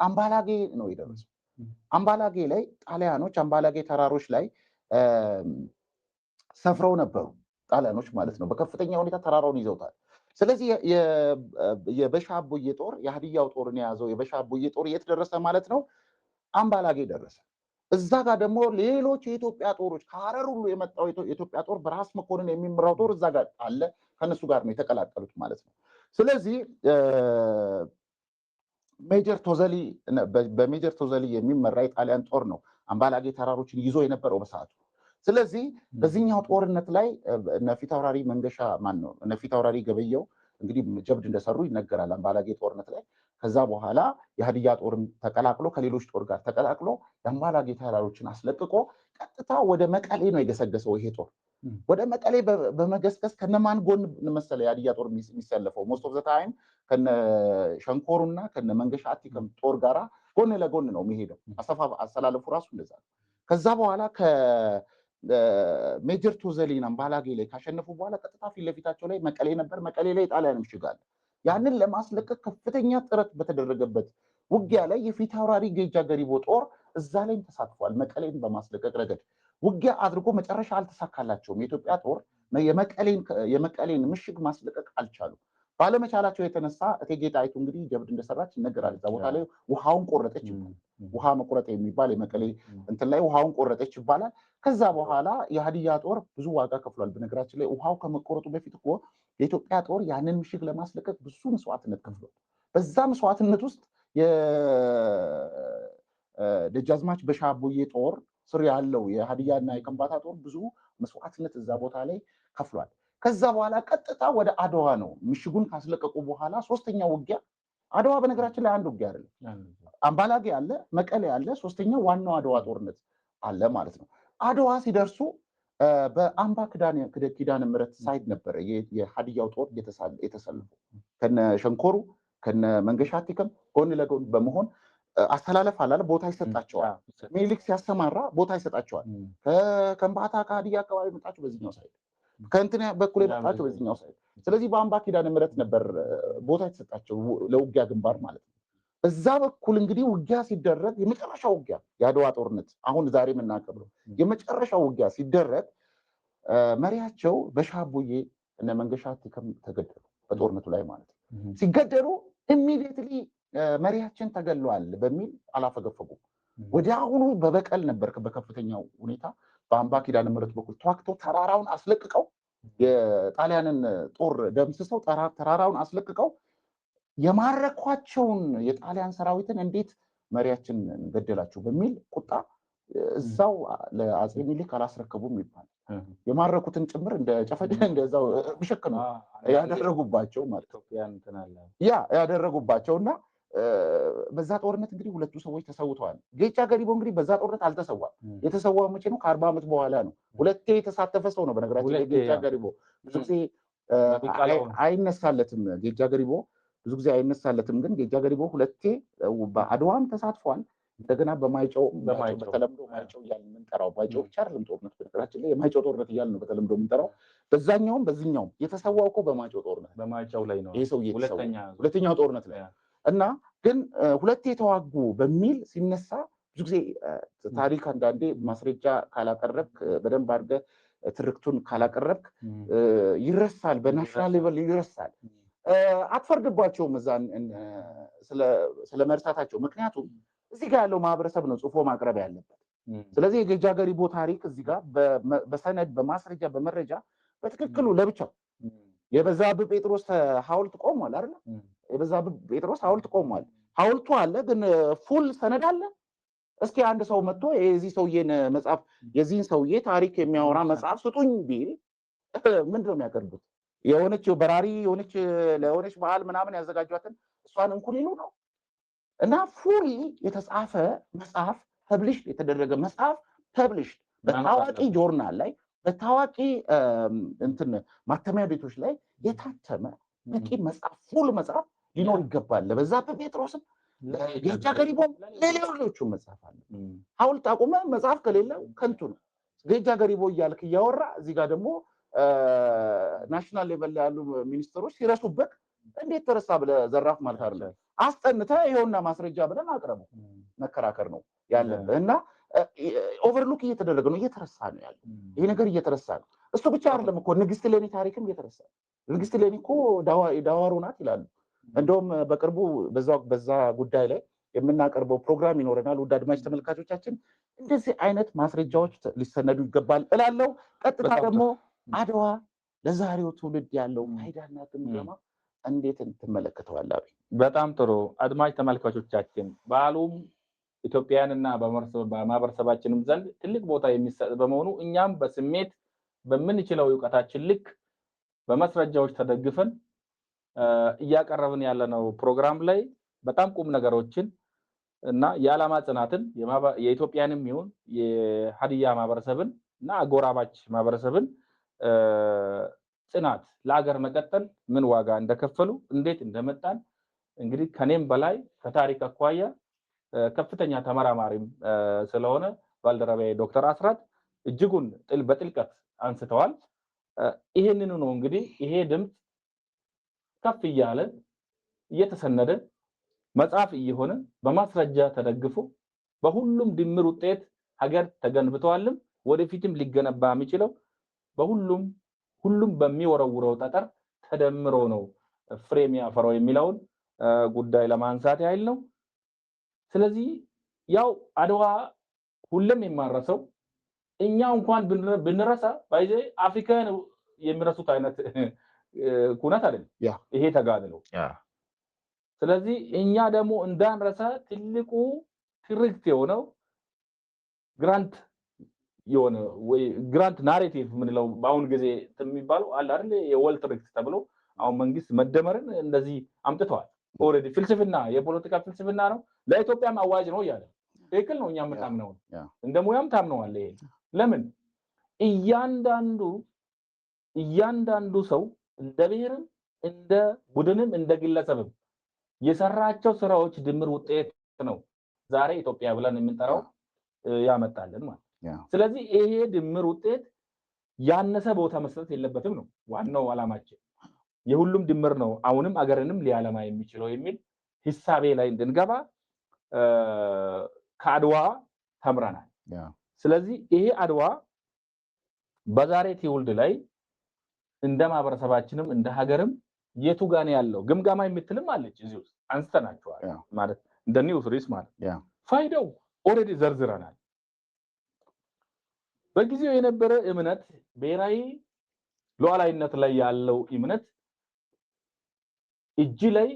አምባላጌ ነው የደረሰው። አምባላጌ ላይ ጣሊያኖች አምባላጌ ተራሮች ላይ ሰፍረው ነበሩ ጣሊያኖች ማለት ነው። በከፍተኛ ሁኔታ ተራራውን ይዘውታል። ስለዚህ የበሻ አቦዬ ጦር የሀዲያው ጦርን የያዘው የበሻ አቦዬ ጦር የት ደረሰ ማለት ነው? አምባላጌ ደረሰ። እዛ ጋር ደግሞ ሌሎች የኢትዮጵያ ጦሮች ከሀረር ሁሉ የመጣው የኢትዮጵያ ጦር በራስ መኮንን የሚመራው ጦር እዛ ጋር አለ። ከነሱ ጋር ነው የተቀላቀሉት ማለት ነው። ስለዚህ በሜጀር ቶዘሊ የሚመራ የጣሊያን ጦር ነው አምባላጌ ተራሮችን ይዞ የነበረው በሰዓቱ። ስለዚህ በዚህኛው ጦርነት ላይ እነ ፊት አውራሪ መንገሻ ማን ነው እነ ፊት አውራሪ ገበየው እንግዲህ ጀብድ እንደሰሩ ይነገራል አምባላጌ ጦርነት ላይ። ከዛ በኋላ የሀዲያ ጦርን ተቀላቅሎ ከሌሎች ጦር ጋር ተቀላቅሎ የአምባላጌ ተራሮችን አስለቅቆ ቀጥታ ወደ መቀሌ ነው የገሰገሰው ይሄ ጦር። ወደ መቀሌ በመገስገስ ከነማን ጎን መሰለ የሀዲያ ጦር የሚሰለፈው? ሞስት ኦፍ ዘ ታይም ከነ ሸንኮሩና ከነ መንገሻ አቲከም ጦር ጋራ ጎን ለጎን ነው የሚሄደው። አሰላለፉ ራሱ እንደዛ ነው። ከዛ በኋላ ሜጀር ቱዘሊን አምባላጌ ላይ ካሸነፉ በኋላ ቀጥታ ፊት ለፊታቸው ላይ መቀሌ ነበር። መቀሌ ላይ ጣሊያን ምሽግ አለ። ያንን ለማስለቀቅ ከፍተኛ ጥረት በተደረገበት ውጊያ ላይ የፊት አውራሪ ጌጃ ገሪቦ ጦር እዛ ላይም ተሳትፏል። መቀሌን በማስለቀቅ ረገድ ውጊያ አድርጎ መጨረሻ አልተሳካላቸውም። የኢትዮጵያ ጦር የመቀሌን ምሽግ ማስለቀቅ አልቻሉም። ባለመቻላቸው የተነሳ እቴጌ ጣይቱ እንግዲህ ጀብድ እንደሰራች ይነገራል። እዛ ቦታ ላይ ውሃውን ቆረጠች ይባላል። ውሃ መቁረጥ የሚባል የመቀሌ እንትን ላይ ውሃውን ቆረጠች ይባላል። ከዛ በኋላ የሀዲያ ጦር ብዙ ዋጋ ከፍሏል። በነገራችን ላይ ውሃው ከመቆረጡ በፊት እኮ የኢትዮጵያ ጦር ያንን ምሽግ ለማስለቀቅ ብዙ መስዋዕትነት ከፍሏል። በዛ መስዋዕትነት ውስጥ የደጃዝማች በሻቦዬ ጦር ስር ያለው የሀዲያና የከምባታ ጦር ብዙ መስዋዕትነት እዛ ቦታ ላይ ከፍሏል። ከዛ በኋላ ቀጥታ ወደ አድዋ ነው ምሽጉን ካስለቀቁ በኋላ ሶስተኛው ውጊያ አድዋ። በነገራችን ላይ አንድ ውጊያ አይደለም፣ አምባላጌ አለ፣ መቀሌ አለ፣ ሶስተኛው ዋናው አድዋ ጦርነት አለ ማለት ነው። አድዋ ሲደርሱ በአምባ ኪዳነ ምሕረት ሳይድ ነበረ የሀዲያው ጦር የተሰለፉ ከነ ሸንኮሩ ከነ መንገሻ አቲከም ጎን ለጎን በመሆን አስተላለፍ አላለ ቦታ ይሰጣቸዋል። ሚኒሊክ ሲያሰማራ ቦታ ይሰጣቸዋል። ከከምባታ ከሀዲያ አካባቢ መጣችሁ በዚህኛው ሳይድ፣ ከእንትን በኩል የመጣችሁ በዚህኛው ሳይድ። ስለዚህ በአምባ ኪዳነ ምሕረት ነበር ቦታ የተሰጣቸው ለውጊያ ግንባር ማለት ነው። እዛ በኩል እንግዲህ ውጊያ ሲደረግ የመጨረሻው ውጊያ የአድዋ ጦርነት አሁን ዛሬ የምናከብረው የመጨረሻው ውጊያ ሲደረግ መሪያቸው በሻቦዬ እነ መንገሻ አቲከም ተገደሉ በጦርነቱ ላይ ማለት ነው። ሲገደሉ ኢሚዲየትሊ መሪያችን ተገለዋል በሚል አላፈገፈጉም። ወደ አሁኑ በበቀል ነበር በከፍተኛው ሁኔታ በአምባ ኪዳነ ምሕረት በኩል ተዋግተው ተራራውን አስለቅቀው የጣሊያንን ጦር ደምስሰው ተራራውን አስለቅቀው የማረኳቸውን የጣሊያን ሰራዊትን እንዴት መሪያችን ገደላችሁ በሚል ቁጣ እዛው ለአፄ ሚኒሊክ አላስረከቡም ይባላል። የማረኩትን ጭምር እንደዛው ቢሸክኑ ያደረጉባቸው ማለት ያደረጉባቸውና በዛ ጦርነት እንግዲህ ሁለቱ ሰዎች ተሰውተዋል። ጌቻ ገሪቦ እንግዲህ በዛ ጦርነት አልተሰዋም። የተሰዋው መቼ ነው? ከ40 ዓመት በኋላ ነው። ሁለቴ የተሳተፈ ሰው ነው። በነገራችን ላይ ጌቻ ገሪቦ ብዙ ጊዜ አይነሳለትም። ጌቻ ገሪቦ ብዙ ጊዜ አይነሳለትም። ግን ጌቻ ገሪቦ ሁለቴ በአድዋም ተሳትፏል። እንደገና በማይጨው በተለምዶ ማይጨው እያልን የምንጠራው ማይጨው ብቻ አይደለም ጦርነት። በነገራችን ላይ የማይጨው ጦርነት እያልን ነው በተለምዶ የምንጠራው። በዛኛውም በዚህኛውም የተሰዋው እኮ በማይጨው ጦርነት በማይጨው ላይ ነው። ይሄ ሰውዬ ሁለተኛው ጦርነት ላይ እና ግን ሁለቴ የተዋጉ በሚል ሲነሳ ብዙ ጊዜ ታሪክ አንዳንዴ ማስረጃ ካላቀረብክ በደንብ አድርገህ ትርክቱን ካላቀረብክ ይረሳል። በናሽናል ሌቨል ይረሳል። አትፈርድባቸውም እዛን ስለ መርሳታቸው። ምክንያቱም እዚህ ጋር ያለው ማህበረሰብ ነው ጽፎ ማቅረብ ያለበት። ስለዚህ የጌጃ ገሪቦ ታሪክ እዚህ ጋር በሰነድ በማስረጃ በመረጃ በትክክሉ ለብቻው የበዛብህ ጴጥሮስ ሐውልት ቆሟል አይደል? የበዛብህ ጴጥሮስ ሐውልት ቆሟል። ሐውልቱ አለ፣ ግን ፉል ሰነድ አለ? እስኪ አንድ ሰው መጥቶ የዚህ ሰውዬን መጽሐፍ የዚህን ሰውዬ ታሪክ የሚያወራ መጽሐፍ ስጡኝ ቢል ምንድን ነው የሚያቀርቡት? የሆነች በራሪ ለሆነች በዓል ምናምን ያዘጋጇትን እሷን እንኩን ይሉ ነው። እና ፉል የተጻፈ መጽሐፍ ፐብሊሽ የተደረገ መጽሐፍ ፐብሊሽ በታዋቂ ጆርናል ላይ በታዋቂ እንትን ማተሚያ ቤቶች ላይ የታተመ በቂ መጽሐፍ ፉል መጽሐፍ ሊኖር ይገባል። ለበዛብህ ጴጥሮስም ጌቻ ገሪቦም ለሌሎቹም መጽሐፍ አለ። ሐውልት አቁመ መጽሐፍ ከሌለ ከንቱ ነው። ጌቻ ገሪቦ እያልክ እያወራ እዚህ ጋር ደግሞ ናሽናል ሌቨል ያሉ ሚኒስትሮች ሲረሱበት እንዴት ተረሳ ብለህ ዘራፍ ማለት አይደለም። አስጠንተህ ይኸውና ማስረጃ ብለን አቅርቡ መከራከር ነው ያለብህ። እና ኦቨርሉክ እየተደረገ ነው፣ እየተረሳ ነው ያለው። ይሄ ነገር እየተረሳ ነው። እሱ ብቻ አይደለም እኮ ንግስት ሌኒ ታሪክም እየተረሳ ነው። ንግስት ሌኒ እኮ ዳዋሮ ናት ይላሉ። እንደውም በቅርቡ በዛ ጉዳይ ላይ የምናቀርበው ፕሮግራም ይኖረናል። ውድ አድማጭ ተመልካቾቻችን እንደዚህ አይነት ማስረጃዎች ሊሰነዱ ይገባል እላለሁ። ቀጥታ ደግሞ አድዋ ለዛሬው ትውልድ ያለው ፋይዳና ግምገማ እንዴት ትመለከተዋለህ? በጣም ጥሩ አድማጭ ተመልካቾቻችን፣ በዓሉም ኢትዮጵያውያንና በማህበረሰባችንም ዘንድ ትልቅ ቦታ የሚሰጥ በመሆኑ እኛም በስሜት በምንችለው እውቀታችን ልክ በማስረጃዎች ተደግፈን እያቀረብን ያለነው ፕሮግራም ላይ በጣም ቁም ነገሮችን እና የዓላማ ጽናትን የኢትዮጵያንም ይሁን የሀዲያ ማህበረሰብን እና አጎራባች ማህበረሰብን ጽናት ለሀገር መቀጠል ምን ዋጋ እንደከፈሉ እንዴት እንደመጣን እንግዲህ ከኔም በላይ ከታሪክ አኳያ ከፍተኛ ተመራማሪም ስለሆነ ባልደረባዬ ዶክተር አስራት እጅጉን በጥልቀት አንስተዋል። ይሄንን ነው እንግዲህ ይሄ ድምጽ ከፍ እያለ እየተሰነደ መጽሐፍ እየሆነ በማስረጃ ተደግፎ በሁሉም ድምር ውጤት ሀገር ተገንብቷልም ወደፊትም ሊገነባ የሚችለው ሁሉም በሚወረውረው ጠጠር ተደምሮ ነው ፍሬም ያፈራው የሚለውን ጉዳይ ለማንሳት ያህል ነው። ስለዚህ ያው አድዋ ሁሉም የማረሰው እኛ እንኳን ብንረሳ ባይዘ አፍሪካን የሚረሱት አይነት ኩነት አይደለም ይሄ ተጋድሎ። ስለዚህ እኛ ደግሞ እንዳንረሳ ትልቁ ትርክት የሆነው ግራንት ናሬቲቭ ምንለው በአሁን ጊዜ የሚባለው አለ አይደል የወል ትርክት ተብሎ አሁን መንግስት መደመርን እንደዚህ አምጥተዋል። ኦሬዲ ፍልስፍና የፖለቲካ ፍልስፍና ነው ለኢትዮጵያም አዋጅ ነው ያለ ትክክል ነው። እኛም ታምነው እንደ ሙያም ታምነዋል። ይሄ ለምን እያንዳንዱ ሰው እንደ ብሔርም እንደ ቡድንም እንደ ግለሰብም የሰራቸው ስራዎች ድምር ውጤት ነው ዛሬ ኢትዮጵያ ብለን የምንጠራው ያመጣልን ማለት። ስለዚህ ይሄ ድምር ውጤት ያነሰ ቦታ መስጠት የለበትም ነው ዋናው ዓላማችን። የሁሉም ድምር ነው አሁንም አገርንም ሊያለማ የሚችለው የሚል ሂሳቤ ላይ እንድንገባ ከአድዋ ተምረናል። ስለዚህ ይሄ አድዋ በዛሬ ትውልድ ላይ እንደ ማህበረሰባችንም እንደ ሀገርም የቱ ጋር ያለው ግምጋማ የምትልም አለች እዚህ ውስጥ አንስተናቸዋል ማለት እንደ ኒውስ ሪስ ማለት ፋይዳው ኦሬዲ ዘርዝረናል። በጊዜው የነበረ እምነት ብሔራዊ ሉዓላዊነት ላይ ያለው እምነት እጅ ላይ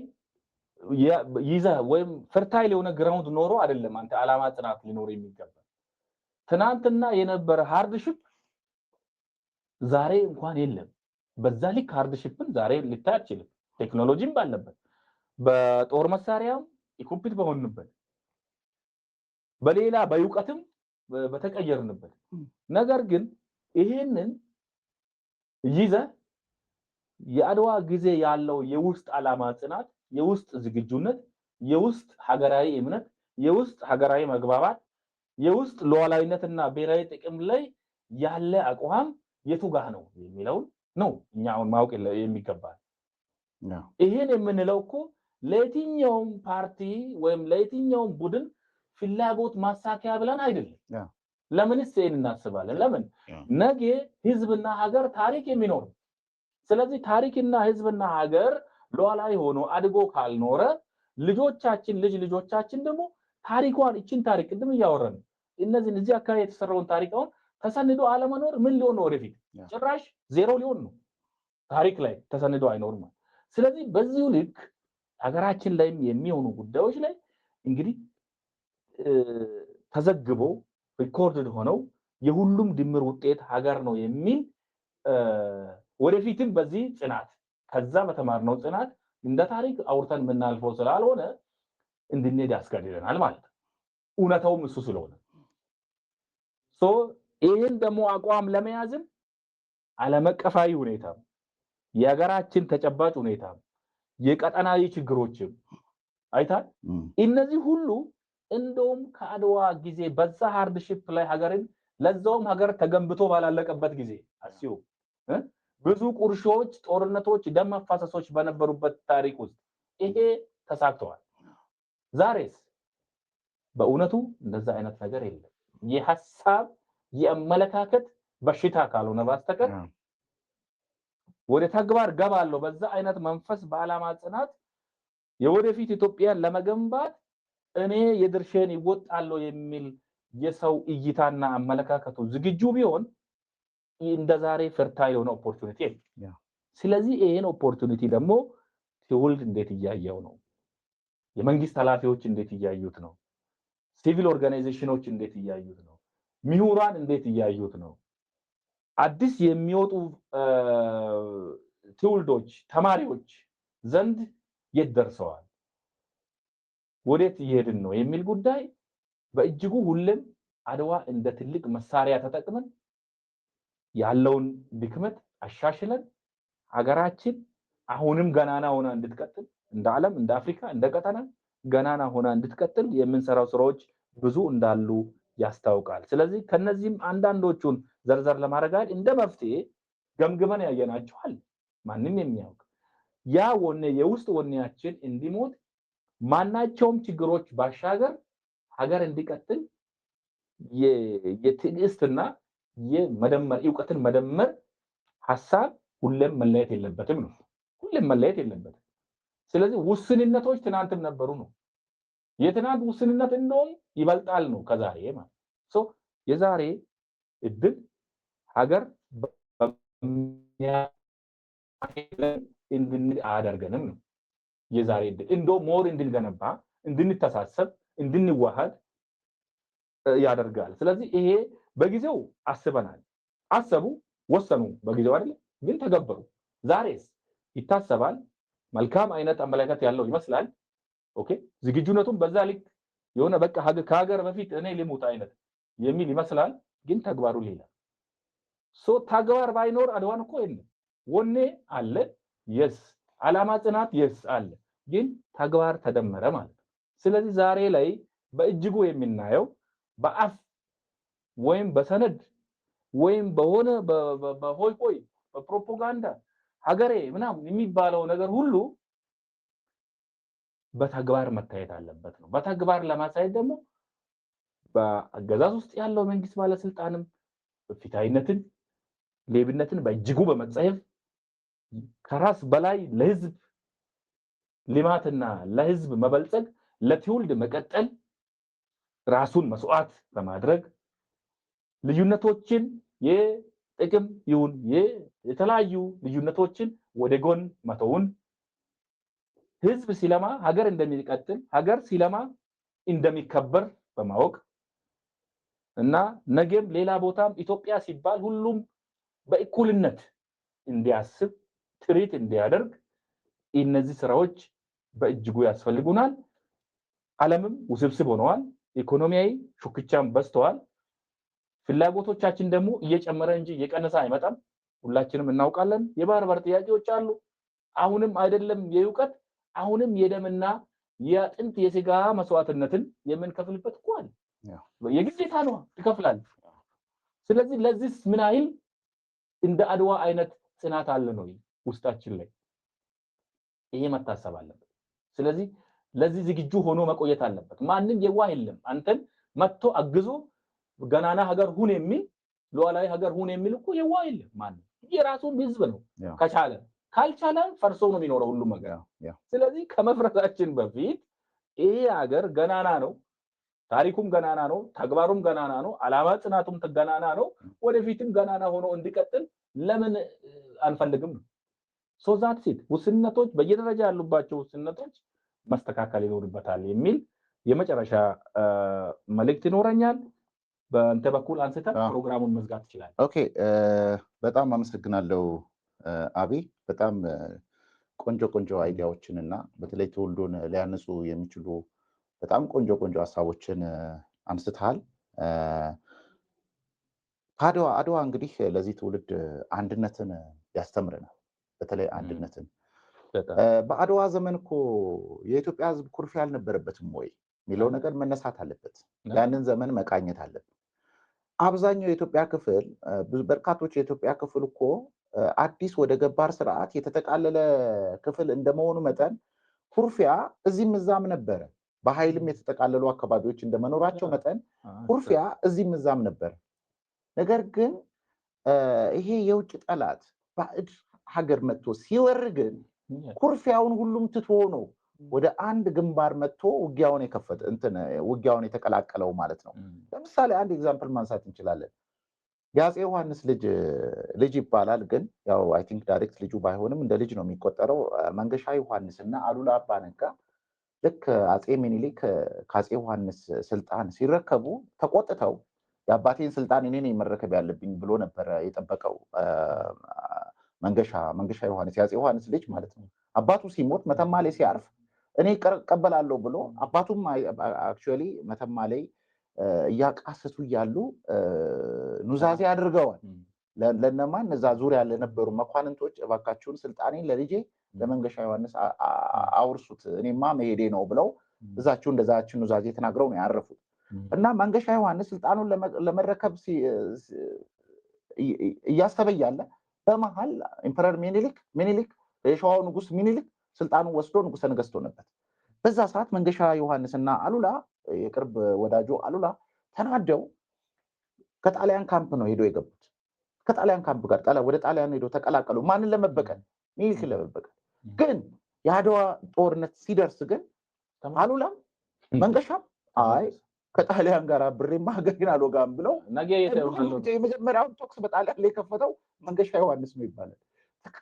ይዛ ወይም ፈርታይል የሆነ ግራውንድ ኖሮ አይደለም አንተ ዓላማ ጽናት ሊኖር የሚገባ። ትናንትና የነበረ ሃርድሺፕ ዛሬ እንኳን የለም። በዛ ልክ ሃርድሺፕን ዛሬ ልታይ አትችልም። ቴክኖሎጂም ባለበት በጦር መሳሪያም ኢኩፕድ በሆንበት በሌላ በእውቀትም በተቀየርንበት ነገር ግን ይሄንን ይዘ የአድዋ ጊዜ ያለው የውስጥ ዓላማ ጽናት፣ የውስጥ ዝግጁነት፣ የውስጥ ሀገራዊ እምነት፣ የውስጥ ሀገራዊ መግባባት፣ የውስጥ ሉዓላዊነትና ብሔራዊ ጥቅም ላይ ያለ አቋም የቱ ጋር ነው የሚለው ነው እኛ አሁን ማወቅ የሚገባል። ይሄን የምንለው እኮ ለየትኛውም ፓርቲ ወይም ለየትኛውም ቡድን ፍላጎት ማሳኪያ ብለን አይደለም። ለምንስ ይሄን እናስባለን? ለምን ነገ ህዝብና ሀገር ታሪክ የሚኖር ስለዚህ ታሪክና ህዝብና ሀገር ሉዓላዊ ሆኖ አድጎ ካልኖረ ልጆቻችን ደግሞ ታሪኳን እቺን ታሪክ ቅድም እያወራን እዚህ አካባቢ የተሰራውን ታሪክ አሁን ተሰንዶ አለመኖር ምን ሊሆን ነው? ወደፊት ጭራሽ ዜሮ ሊሆን ነው። ታሪክ ላይ ተሰንዶ አይኖርም። ስለዚህ በዚሁ ልክ ሀገራችን ላይ የሚሆኑ ጉዳዮች ላይ እንግዲህ ተዘግቦ ሪኮርድድ ሆነው የሁሉም ድምር ውጤት ሀገር ነው የሚል ወደፊትም በዚህ ጽናት ከዛ በተማርነው ጽናት እንደ ታሪክ አውርተን የምናልፈው ስላልሆነ እንድንሄድ ያስገድደናል ማለት ነው። እውነታውም እሱ ስለሆነ ይህን ደግሞ አቋም ለመያዝም ዓለም አቀፋዊ ሁኔታ የሀገራችን ተጨባጭ ሁኔታ የቀጠናዊ ችግሮችም አይታል እነዚህ ሁሉ እንደውም ከአድዋ ጊዜ በዛ ሃርድሺፕ ላይ ሀገርን ለዛውም ሀገር ተገንብቶ ባላለቀበት ጊዜ አስዩ ብዙ ቁርሾች፣ ጦርነቶች፣ ደም መፋሰሶች በነበሩበት ታሪክ ውስጥ ይሄ ተሳክቷል። ዛሬስ በእውነቱ እንደዛ አይነት ነገር የለም። የሐሳብ የአመለካከት በሽታ ካልሆነ በስተቀር ወደ ተግባር ገባለው በዛ አይነት መንፈስ በዓላማ ጽናት የወደፊት ኢትዮጵያን ለመገንባት እኔ የድርሼን ይወጣለው የሚል የሰው እይታና አመለካከቱ ዝግጁ ቢሆን እንደዛሬ ፈርታይል የሆነ ኦፖርቹኒቲ ነው። ስለዚህ ይሄን ኦፖርቹኒቲ ደግሞ ትውልድ እንዴት እያየው ነው? የመንግስት ኃላፊዎች እንዴት እያዩት ነው? ሲቪል ኦርጋናይዜሽኖች እንዴት እያዩት ነው? ምሁራን እንዴት እያዩት ነው? አዲስ የሚወጡ ትውልዶች፣ ተማሪዎች ዘንድ የት ደርሰዋል፣ ወዴት እየሄድን ነው የሚል ጉዳይ በእጅጉ ሁሉም አድዋ እንደ ትልቅ መሳሪያ ተጠቅመን ያለውን ድክመት አሻሽለን ሀገራችን አሁንም ገናና ሆና እንድትቀጥል እንደ ዓለም እንደ አፍሪካ እንደ ቀጠና ገናና ሆና እንድትቀጥል የምንሰራው ስራዎች ብዙ እንዳሉ ያስታውቃል። ስለዚህ ከነዚህም አንዳንዶቹን ዘርዘር ለማድረግ እንደ መፍትሄ ገምግመን ያየናቸዋል። ማንም የሚያውቅ ያ ወኔ የውስጥ ወኔያችን እንዲሞት ማናቸውም ችግሮች ባሻገር ሀገር እንዲቀጥል የትዕግስትና የመደመር ዕውቀትን መደመር ሐሳብ ሁሉም መለየት የለበትም ነው። ሁሉም መለየት የለበትም። ስለዚህ ውስንነቶች ትናንትም ነበሩ ነው። የትናንት ውስንነት እንደውም ይበልጣል ነው ከዛሬ ማለት ሶ የዛሬ እድል ሀገር አያደርገንም ነው። የዛሬ እድል እንደው ሞር እንድንገነባ እንድንተሳሰብ እንድንዋሃድ ያደርጋል። ስለዚህ ይሄ በጊዜው አስበናል፣ አሰቡ፣ ወሰኑ በጊዜው አይደል ግን ተገበሩ። ዛሬስ ይታሰባል፣ መልካም አይነት አመለካከት ያለው ይመስላል። ኦኬ ዝግጁነቱን በዛ ልክ የሆነ በቃ ከሀገር በፊት እኔ ልሙት አይነት የሚል ይመስላል፣ ግን ተግባሩ ሌላ ሶ ተግባር ባይኖር አድዋን እኮ የለም። ወኔ አለ የስ ዓላማ ጽናት የስ አለ፣ ግን ተግባር ተደመረ ማለት ነው። ስለዚህ ዛሬ ላይ በእጅጉ የምናየው በአፍ ወይም በሰነድ ወይም በሆነ በሆይ ሆይ በፕሮፓጋንዳ ሀገሬ ምናምን የሚባለው ነገር ሁሉ በተግባር መታየት አለበት ነው። በተግባር ለማሳየት ደግሞ በአገዛዝ ውስጥ ያለው መንግስት ባለስልጣንም ፍትሃዊነትን፣ ሌብነትን በእጅጉ በመጸየፍ ከራስ በላይ ለህዝብ ልማትና ለህዝብ መበልጸግ ለትውልድ መቀጠል ራሱን መስዋዕት በማድረግ ልዩነቶችን የጥቅም ይሁን የተለያዩ ልዩነቶችን ወደ ጎን መተውን ህዝብ ሲለማ ሀገር እንደሚቀጥል ሀገር ሲለማ እንደሚከበር በማወቅ እና ነገም ሌላ ቦታም ኢትዮጵያ ሲባል ሁሉም በእኩልነት እንዲያስብ ትሪት እንዲያደርግ እነዚህ ስራዎች በእጅጉ ያስፈልጉናል። ዓለምም ውስብስብ ሆነዋል። ኢኮኖሚያዊ ሹክቻም በዝተዋል። ፍላጎቶቻችን ደግሞ እየጨመረ እንጂ እየቀነሰ አይመጣም። ሁላችንም እናውቃለን። የባህር በር ጥያቄዎች አሉ። አሁንም አይደለም የእውቀት አሁንም የደምና የአጥንት የስጋ መስዋዕትነትን የምንከፍልበት እኮ አለ። የግዴታ ነው ትከፍላለህ። ስለዚህ ለዚህ ምን አይል እንደ አድዋ አይነት ጽናት አለ ነው ውስጣችን ላይ። ይሄ መታሰብ አለበት። ስለዚህ ለዚህ ዝግጁ ሆኖ መቆየት አለበት። ማንም የዋህ የለም። አንተን መጥቶ አግዞ ገናና ሀገር ሁን የሚል ሉዓላዊ ሀገር ሁን የሚል እኮ የዋህ የለም። ማንም የራሱን ህዝብ ነው ከቻለ ካልቻለ ፈርሶ ነው የሚኖረው ሁሉም ነገር። ስለዚህ ከመፍረሳችን በፊት ይሄ ሀገር ገናና ነው፣ ታሪኩም ገናና ነው፣ ተግባሩም ገናና ነው፣ ዓላማ ጽናቱም ገናና ነው። ወደፊትም ገናና ሆኖ እንዲቀጥል ለምን አንፈልግም? ሶዛት ሲት ውስንነቶች በየደረጃ ያሉባቸው ውስንነቶች መስተካከል ይኖርበታል የሚል የመጨረሻ መልእክት ይኖረኛል። በእንተ በኩል አንስተን ፕሮግራሙን መዝጋት ይችላል። ኦኬ በጣም አመሰግናለሁ አቢ። በጣም ቆንጆ አይዲያዎችንና በተለይ ትውልዱን ሊያነጹ የሚችሉ በጣም ቆንጆ ሀሳቦችን አንስተሃል። አድዋ እንግዲህ ለዚህ ትውልድ አንድነትን ያስተምረናል። በተለይ አንድነትን በአድዋ ዘመን እኮ የኢትዮጵያ ህዝብ ኩርፊያ አልነበረበትም ወይ የሚለው ነገር መነሳት አለበት። ያንን ዘመን መቃኘት አለበት። አብዛኛው የኢትዮጵያ ክፍል በርካቶች የኢትዮጵያ ክፍል እኮ አዲስ ወደ ገባር ስርዓት የተጠቃለለ ክፍል እንደመሆኑ መጠን ኩርፊያ እዚህም እዛም ነበረ። በኃይልም የተጠቃለሉ አካባቢዎች እንደመኖራቸው መጠን ኩርፊያ እዚህም እዛም ነበረ። ነገር ግን ይሄ የውጭ ጠላት ባዕድ ሀገር መጥቶ ሲወር ግን ኩርፊያውን ሁሉም ትቶ ነው ወደ አንድ ግንባር መጥቶ ውጊያውን የተቀላቀለው ማለት ነው። ለምሳሌ አንድ ኤግዛምፕል ማንሳት እንችላለን። የአፄ ዮሐንስ ልጅ ይባላል፣ ግን ያው አይ ቲንክ ዳይሬክት ልጁ ባይሆንም እንደ ልጅ ነው የሚቆጠረው። መንገሻ ዮሐንስ እና አሉላ አባ ነጋ ልክ አፄ ሚኒሊክ ከአፄ ዮሐንስ ስልጣን ሲረከቡ ተቆጥተው የአባቴን ስልጣን እኔ ነኝ መረከብ ያለብኝ ብሎ ነበረ የጠበቀው መንገሻ ዮሐንስ ያጼ ዮሐንስ ልጅ ማለት ነው። አባቱ ሲሞት መተማ ላይ ሲያርፍ እኔ ቀበላለሁ ብሎ አባቱም አክቹዋሊ መተማ ላይ እያቃሰሱ እያሉ ኑዛዜ አድርገዋል። ለነማን እዛ ዙሪያ ለነበሩ መኳንንቶች እባካችሁን ስልጣኔን ለልጄ ለመንገሻ ዮሐንስ አውርሱት እኔማ መሄዴ ነው ብለው እዛችሁ እንደዛችን ኑዛዜ ተናግረው ነው ያረፉት። እና መንገሻ ዮሐንስ ስልጣኑን ለመረከብ እያሰበ ያለ በመሃል ኢምፐረር ሚኒሊክ የሸዋው ንጉስ ሚኒሊክ ስልጣኑን ወስዶ ንጉሰ ነገስት ሆነበት። በዛ ሰዓት መንገሻ ዮሐንስና አሉላ የቅርብ ወዳጁ አሉላ ተናደው ከጣሊያን ካምፕ ነው ሄዶ የገቡት። ከጣሊያን ካምፕ ጋር ወደ ጣሊያን ሄዶ ተቀላቀሉ። ማንን ለመበቀል? ሚኒሊክን ለመበቀል። ግን የአድዋ ጦርነት ሲደርስ ግን አሉላም መንገሻም አይ ከጣሊያን ጋር ብሬማ ሀገሬን አልወጋም ብለው የመጀመሪያውን ቶክስ በጣሊያን ላይ ከፈተው መንገሻ ዮሐንስ ነው ይባላል።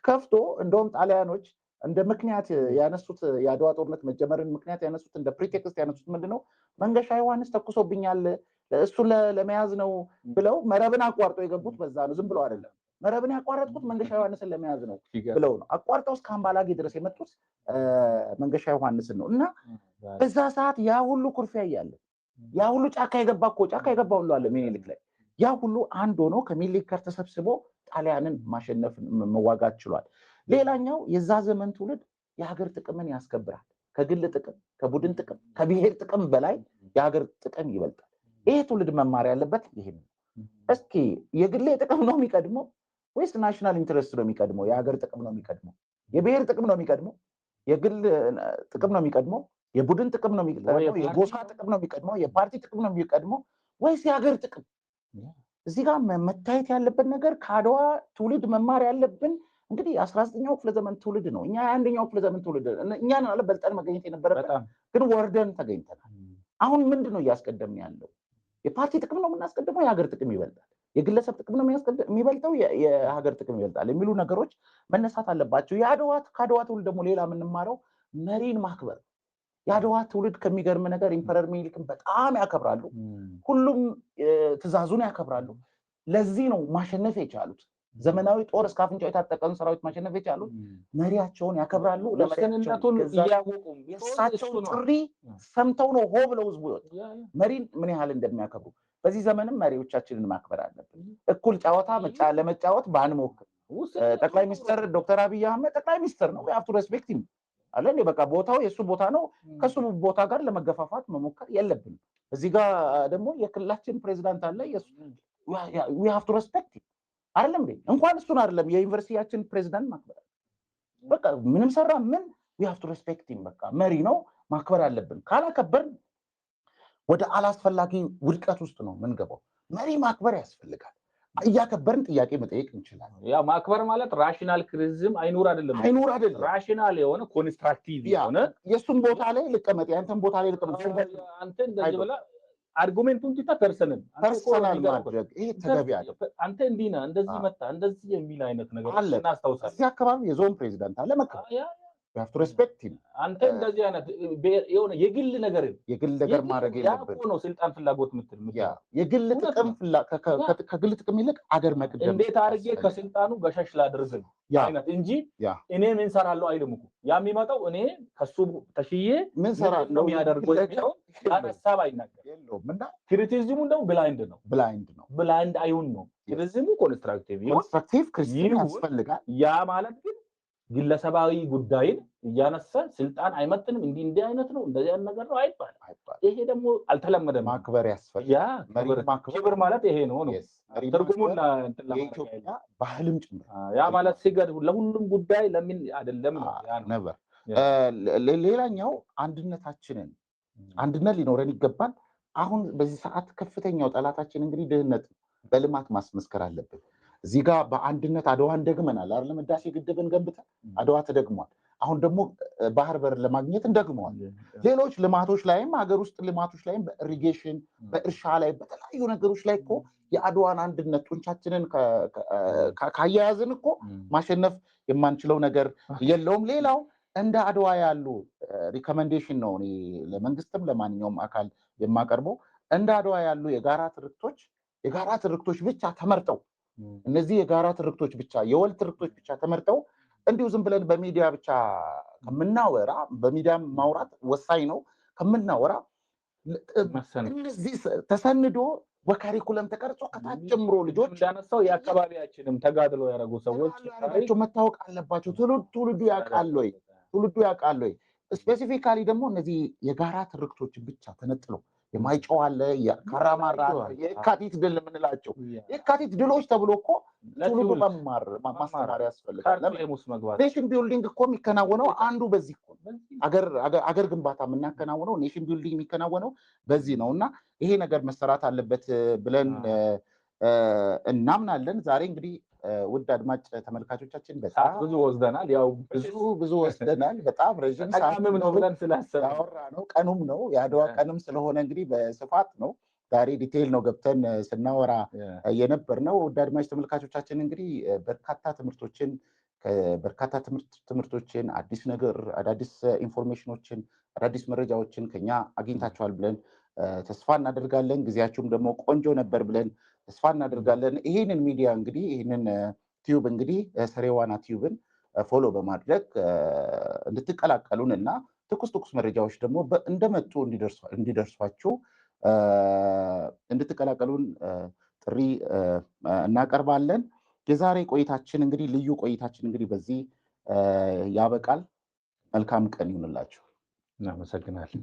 ከፍቶ እንደውም ጣሊያኖች እንደ ምክንያት ያነሱት የአድዋ ጦርነት መጀመርን ምክንያት ያነሱት እንደ ፕሪቴክስት ያነሱት ምንድነው መንገሻ ዮሐንስ ተኩሶብኛል እሱ ለመያዝ ነው ብለው መረብን አቋርጦ የገቡት በዛ ነው። ዝም ብለው አይደለም። መረብን ያቋረጥኩት መንገሻ ዮሐንስን ለመያዝ ነው ብለው ነው አቋርጠው እስከ አምባላጌ ድረስ የመጡት መንገሻ ዮሐንስን ነው። እና በዛ ሰዓት ያ ሁሉ ኩርፊያ እያለ ያ ሁሉ ጫካ የገባ ሁሉ አለ ሚኒሊክ ላይ ያ ሁሉ አንድ ሆኖ ከሚኒሊክ ጋር ተሰብስቦ ጣሊያንን ማሸነፍ መዋጋት ችሏል። ሌላኛው የዛ ዘመን ትውልድ የሀገር ጥቅምን ያስከብራል። ከግል ጥቅም፣ ከቡድን ጥቅም፣ ከብሔር ጥቅም በላይ የሀገር ጥቅም ይበልጣል። ይሄ ትውልድ መማር ያለበት ይሄ ነው። እስኪ የግል ጥቅም ነው የሚቀድመው ወይስ ናሽናል ኢንተረስት ነው የሚቀድመው? የሀገር ጥቅም ነው የሚቀድመው? የብሔር ጥቅም ነው የሚቀድመው? የግል ጥቅም ነው የሚቀድመው? የቡድን ጥቅም ነው የሚቀድመው? የጎሳ ጥቅም ነው የሚቀድመው? የፓርቲ ጥቅም ነው የሚቀድመው ወይስ የሀገር ጥቅም? እዚህ ጋር መታየት ያለበት ነገር ከአድዋ ትውልድ መማር ያለብን እንግዲህ 19ኛው ክፍለ ዘመን ትውልድ ነው። እኛ 21ኛው ክፍለ ዘመን ትውልድ እኛን አለ በልጠን መገኘት የነበረበት ግን ወርደን ተገኝተናል። አሁን ምንድነው እያስቀደምን ያለው? የፓርቲ ጥቅም ነው የምናስቀድመው? የሀገር ጥቅም ይበልጣል? የግለሰብ ጥቅም ነው የሚበልጠው? የሀገር ጥቅም ይበልጣል? የሚሉ ነገሮች መነሳት አለባቸው። ከአድዋ ትውልድ ደግሞ ሌላ የምንማረው መሪን ማክበር። የአድዋ ትውልድ ከሚገርም ነገር ኢምፐረር ሚኒሊክን በጣም ያከብራሉ። ሁሉም ትእዛዙን ያከብራሉ። ለዚህ ነው ማሸነፍ የቻሉት። ዘመናዊ ጦር እስከ አፍንጫው የታጠቀን ሰራዊት ማሸነፍ የቻሉት መሪያቸውን ያከብራሉ። ለመሪያቸውን እያወቁ የእሳቸውን ጥሪ ሰምተው ነው ሆ ብለው ህዝቡ ይወጡ መሪን ምን ያህል እንደሚያከብሩ። በዚህ ዘመንም መሪዎቻችንን ማክበር አለብን። እኩል ጨዋታ ለመጫወት ባንሞክር። ጠቅላይ ሚኒስትር ዶክተር አብይ አህመድ ጠቅላይ ሚኒስትር ነው። ሀብቱ ሬስፔክት አለ እንዴ? በቃ ቦታው የሱ ቦታ ነው። ከሱ ቦታ ጋር ለመገፋፋት መሞከር የለብንም። እዚህ ጋር ደግሞ የክልላችን ፕሬዝዳንት አለ። we have to respect him አይደለም እንዴ? እንኳን እሱን አይደለም የዩኒቨርሲቲያችን ፕሬዝዳንት ማክበር በቃ ምንም ሰራ ምን we have to respect him በቃ መሪ ነው ማክበር አለብን። ካላከበርን ወደ አላስፈላጊ ውድቀት ውስጥ ነው ምንገባው። መሪ ማክበር ያስፈልጋል። እያከበርን ጥያቄ መጠየቅ እንችላለን። ያ ማክበር ማለት ራሽናል ክሪቲሲዝም አይኑር አይደለም። ራሽናል የሆነ ኮንስትራክቲቭ የሆነ የሱን ቦታ ላይ ልቀመጥ ያንተን ቦታ ላይ ልቀመጥ አንተ እንደዚህ ብላ አርጉሜንቱን ትታ ፐርሰናል ማድረግ ይሄ ተገቢ አይደለም። አንተ እንዲህ ነህ እንደዚህ መጣ እንደዚህ የሚል አይነት ነገር እናስታውሳለን። እዚህ አካባቢ የዞን ፕሬዝዳንት አለ መከራ you have to respect him። አንተ እንደዚህ አይነት የሆነ የግል ነገር ማድረግ የለብንም። ያ ነው ስልጣን ፍላጎት ምትል የግል ጥቅም ከግል ጥቅም ይልቅ አገር መቅደም እንዴት አድርጌ ከስልጣኑ ገሸሽ ላድርግ ነው አይነት እንጂ እኔ ምን ሰራለሁ አይልም እኮ ያ የሚመጣው እኔ ከሱ ተሽዬ ምን ሰራለሁ የሚያደርገው ነው ሀሳብ አይናገር የለውም። እና ክሪቲሲዝሙ እንደው ብላይንድ አይሁን ነው። ክሪቲሲዝሙ ኮንስትራክቲቭ ክርስቲያን ያስፈልጋል። ያ ማለት ግን ግለሰባዊ ጉዳይን እያነሳን ስልጣን አይመጥንም እንዲህ አይነት ነው እንደዚህ አይነት ነገር ነው አይባልም። ይሄ ደግሞ አልተለመደም። ማክበር ያስፈልጋል። ክብር ማለት ይሄ ነው ትርጉሙና የኢትዮጵያ ባህልም ጭምር ያ ማለት ሲገድ ለሁሉም ጉዳይ ለምን አይደለም ነበር። ሌላኛው አንድነት ሊኖረን ይገባል። አሁን በዚህ ሰዓት ከፍተኛው ጠላታችን እንግዲህ ድህነት በልማት ማስመስከር አለብን። እዚህ ጋር በአንድነት አድዋን ደግመናል አይደለም? ህዳሴ ግድብን ገንብተን አድዋ ተደግሟል። አሁን ደግሞ ባህር በር ለማግኘት እንደግመዋል። ሌሎች ልማቶች ላይም ሀገር ውስጥ ልማቶች ላይም በኢሪጌሽን በእርሻ ላይ በተለያዩ ነገሮች ላይ እኮ የአድዋን አንድነት ጡንቻችንን ካያያዝን እኮ ማሸነፍ የማንችለው ነገር የለውም። ሌላው እንደ አድዋ ያሉ ሪኮመንዴሽን ነው እኔ ለመንግስትም ለማንኛውም አካል የማቀርበው እንደ አድዋ ያሉ የጋራ ትርክቶች ብቻ ተመርጠው እነዚህ የጋራ ትርክቶች ብቻ የወል ትርክቶች ብቻ ተመርጠው እንዲሁ ዝም ብለን በሚዲያ ብቻ ከምናወራ በሚዲያ ማውራት ወሳኝ ነው ከምናወራ እነዚህ ተሰንዶ በካሪኩለም ተቀርጾ ከታች ጀምሮ ልጆች እንዳነሳው የአካባቢያችንም ተጋድሎ ያደረጉ ሰዎች መታወቅ አለባቸው። ትውልዱ ያውቃል ወይ? ስፔሲፊካሊ ደግሞ እነዚህ የጋራ ትርክቶችን ብቻ ተነጥለው የማይጨው አለ፣ የካራማራ አለ፣ የካቲት ድል የምንላቸው የካቲት ድሎች ተብሎ እኮ ትውልዱ ማስተማር ያስፈልጋል። ኔሽን ቢልዲንግ እኮ የሚከናወነው አንዱ በዚህ እኮ አገር ግንባታ የምናከናውነው ኔሽን ቢልዲንግ የሚከናወነው በዚህ ነው እና ይሄ ነገር መሰራት አለበት ብለን እናምናለን። ዛሬ እንግዲህ ውድ አድማጭ ተመልካቾቻችን በጣም ብዙ ወስደናል። ያው ብዙ ወስደናል። በጣም ረጅም ሰዓት ነው ብለን ስላሰብን ያወራ ነው። ቀኑም ነው የአድዋ ቀንም ስለሆነ እንግዲህ በስፋት ነው ዛሬ ዲቴይል ነው ገብተን ስናወራ የነበር ነው። ውድ አድማጭ ተመልካቾቻችን እንግዲህ በርካታ ትምህርቶችን አዲስ ነገር አዳዲስ ኢንፎርሜሽኖችን አዳዲስ መረጃዎችን ከኛ አግኝታችኋል ብለን ተስፋ እናደርጋለን። ጊዜያችሁም ደግሞ ቆንጆ ነበር ብለን ተስፋ እናደርጋለን። ይህንን ሚዲያ እንግዲህ ይህንን ቲዩብ እንግዲህ ሰሬዋና ቲዩብን ፎሎ በማድረግ እንድትቀላቀሉን እና ትኩስ መረጃዎች ደግሞ እንደመጡ እንዲደርሷችሁ እንድትቀላቀሉን ጥሪ እናቀርባለን። የዛሬ ቆይታችን እንግዲህ ልዩ ቆይታችን እንግዲህ በዚህ ያበቃል። መልካም ቀን ይሁንላችሁ። እናመሰግናለን።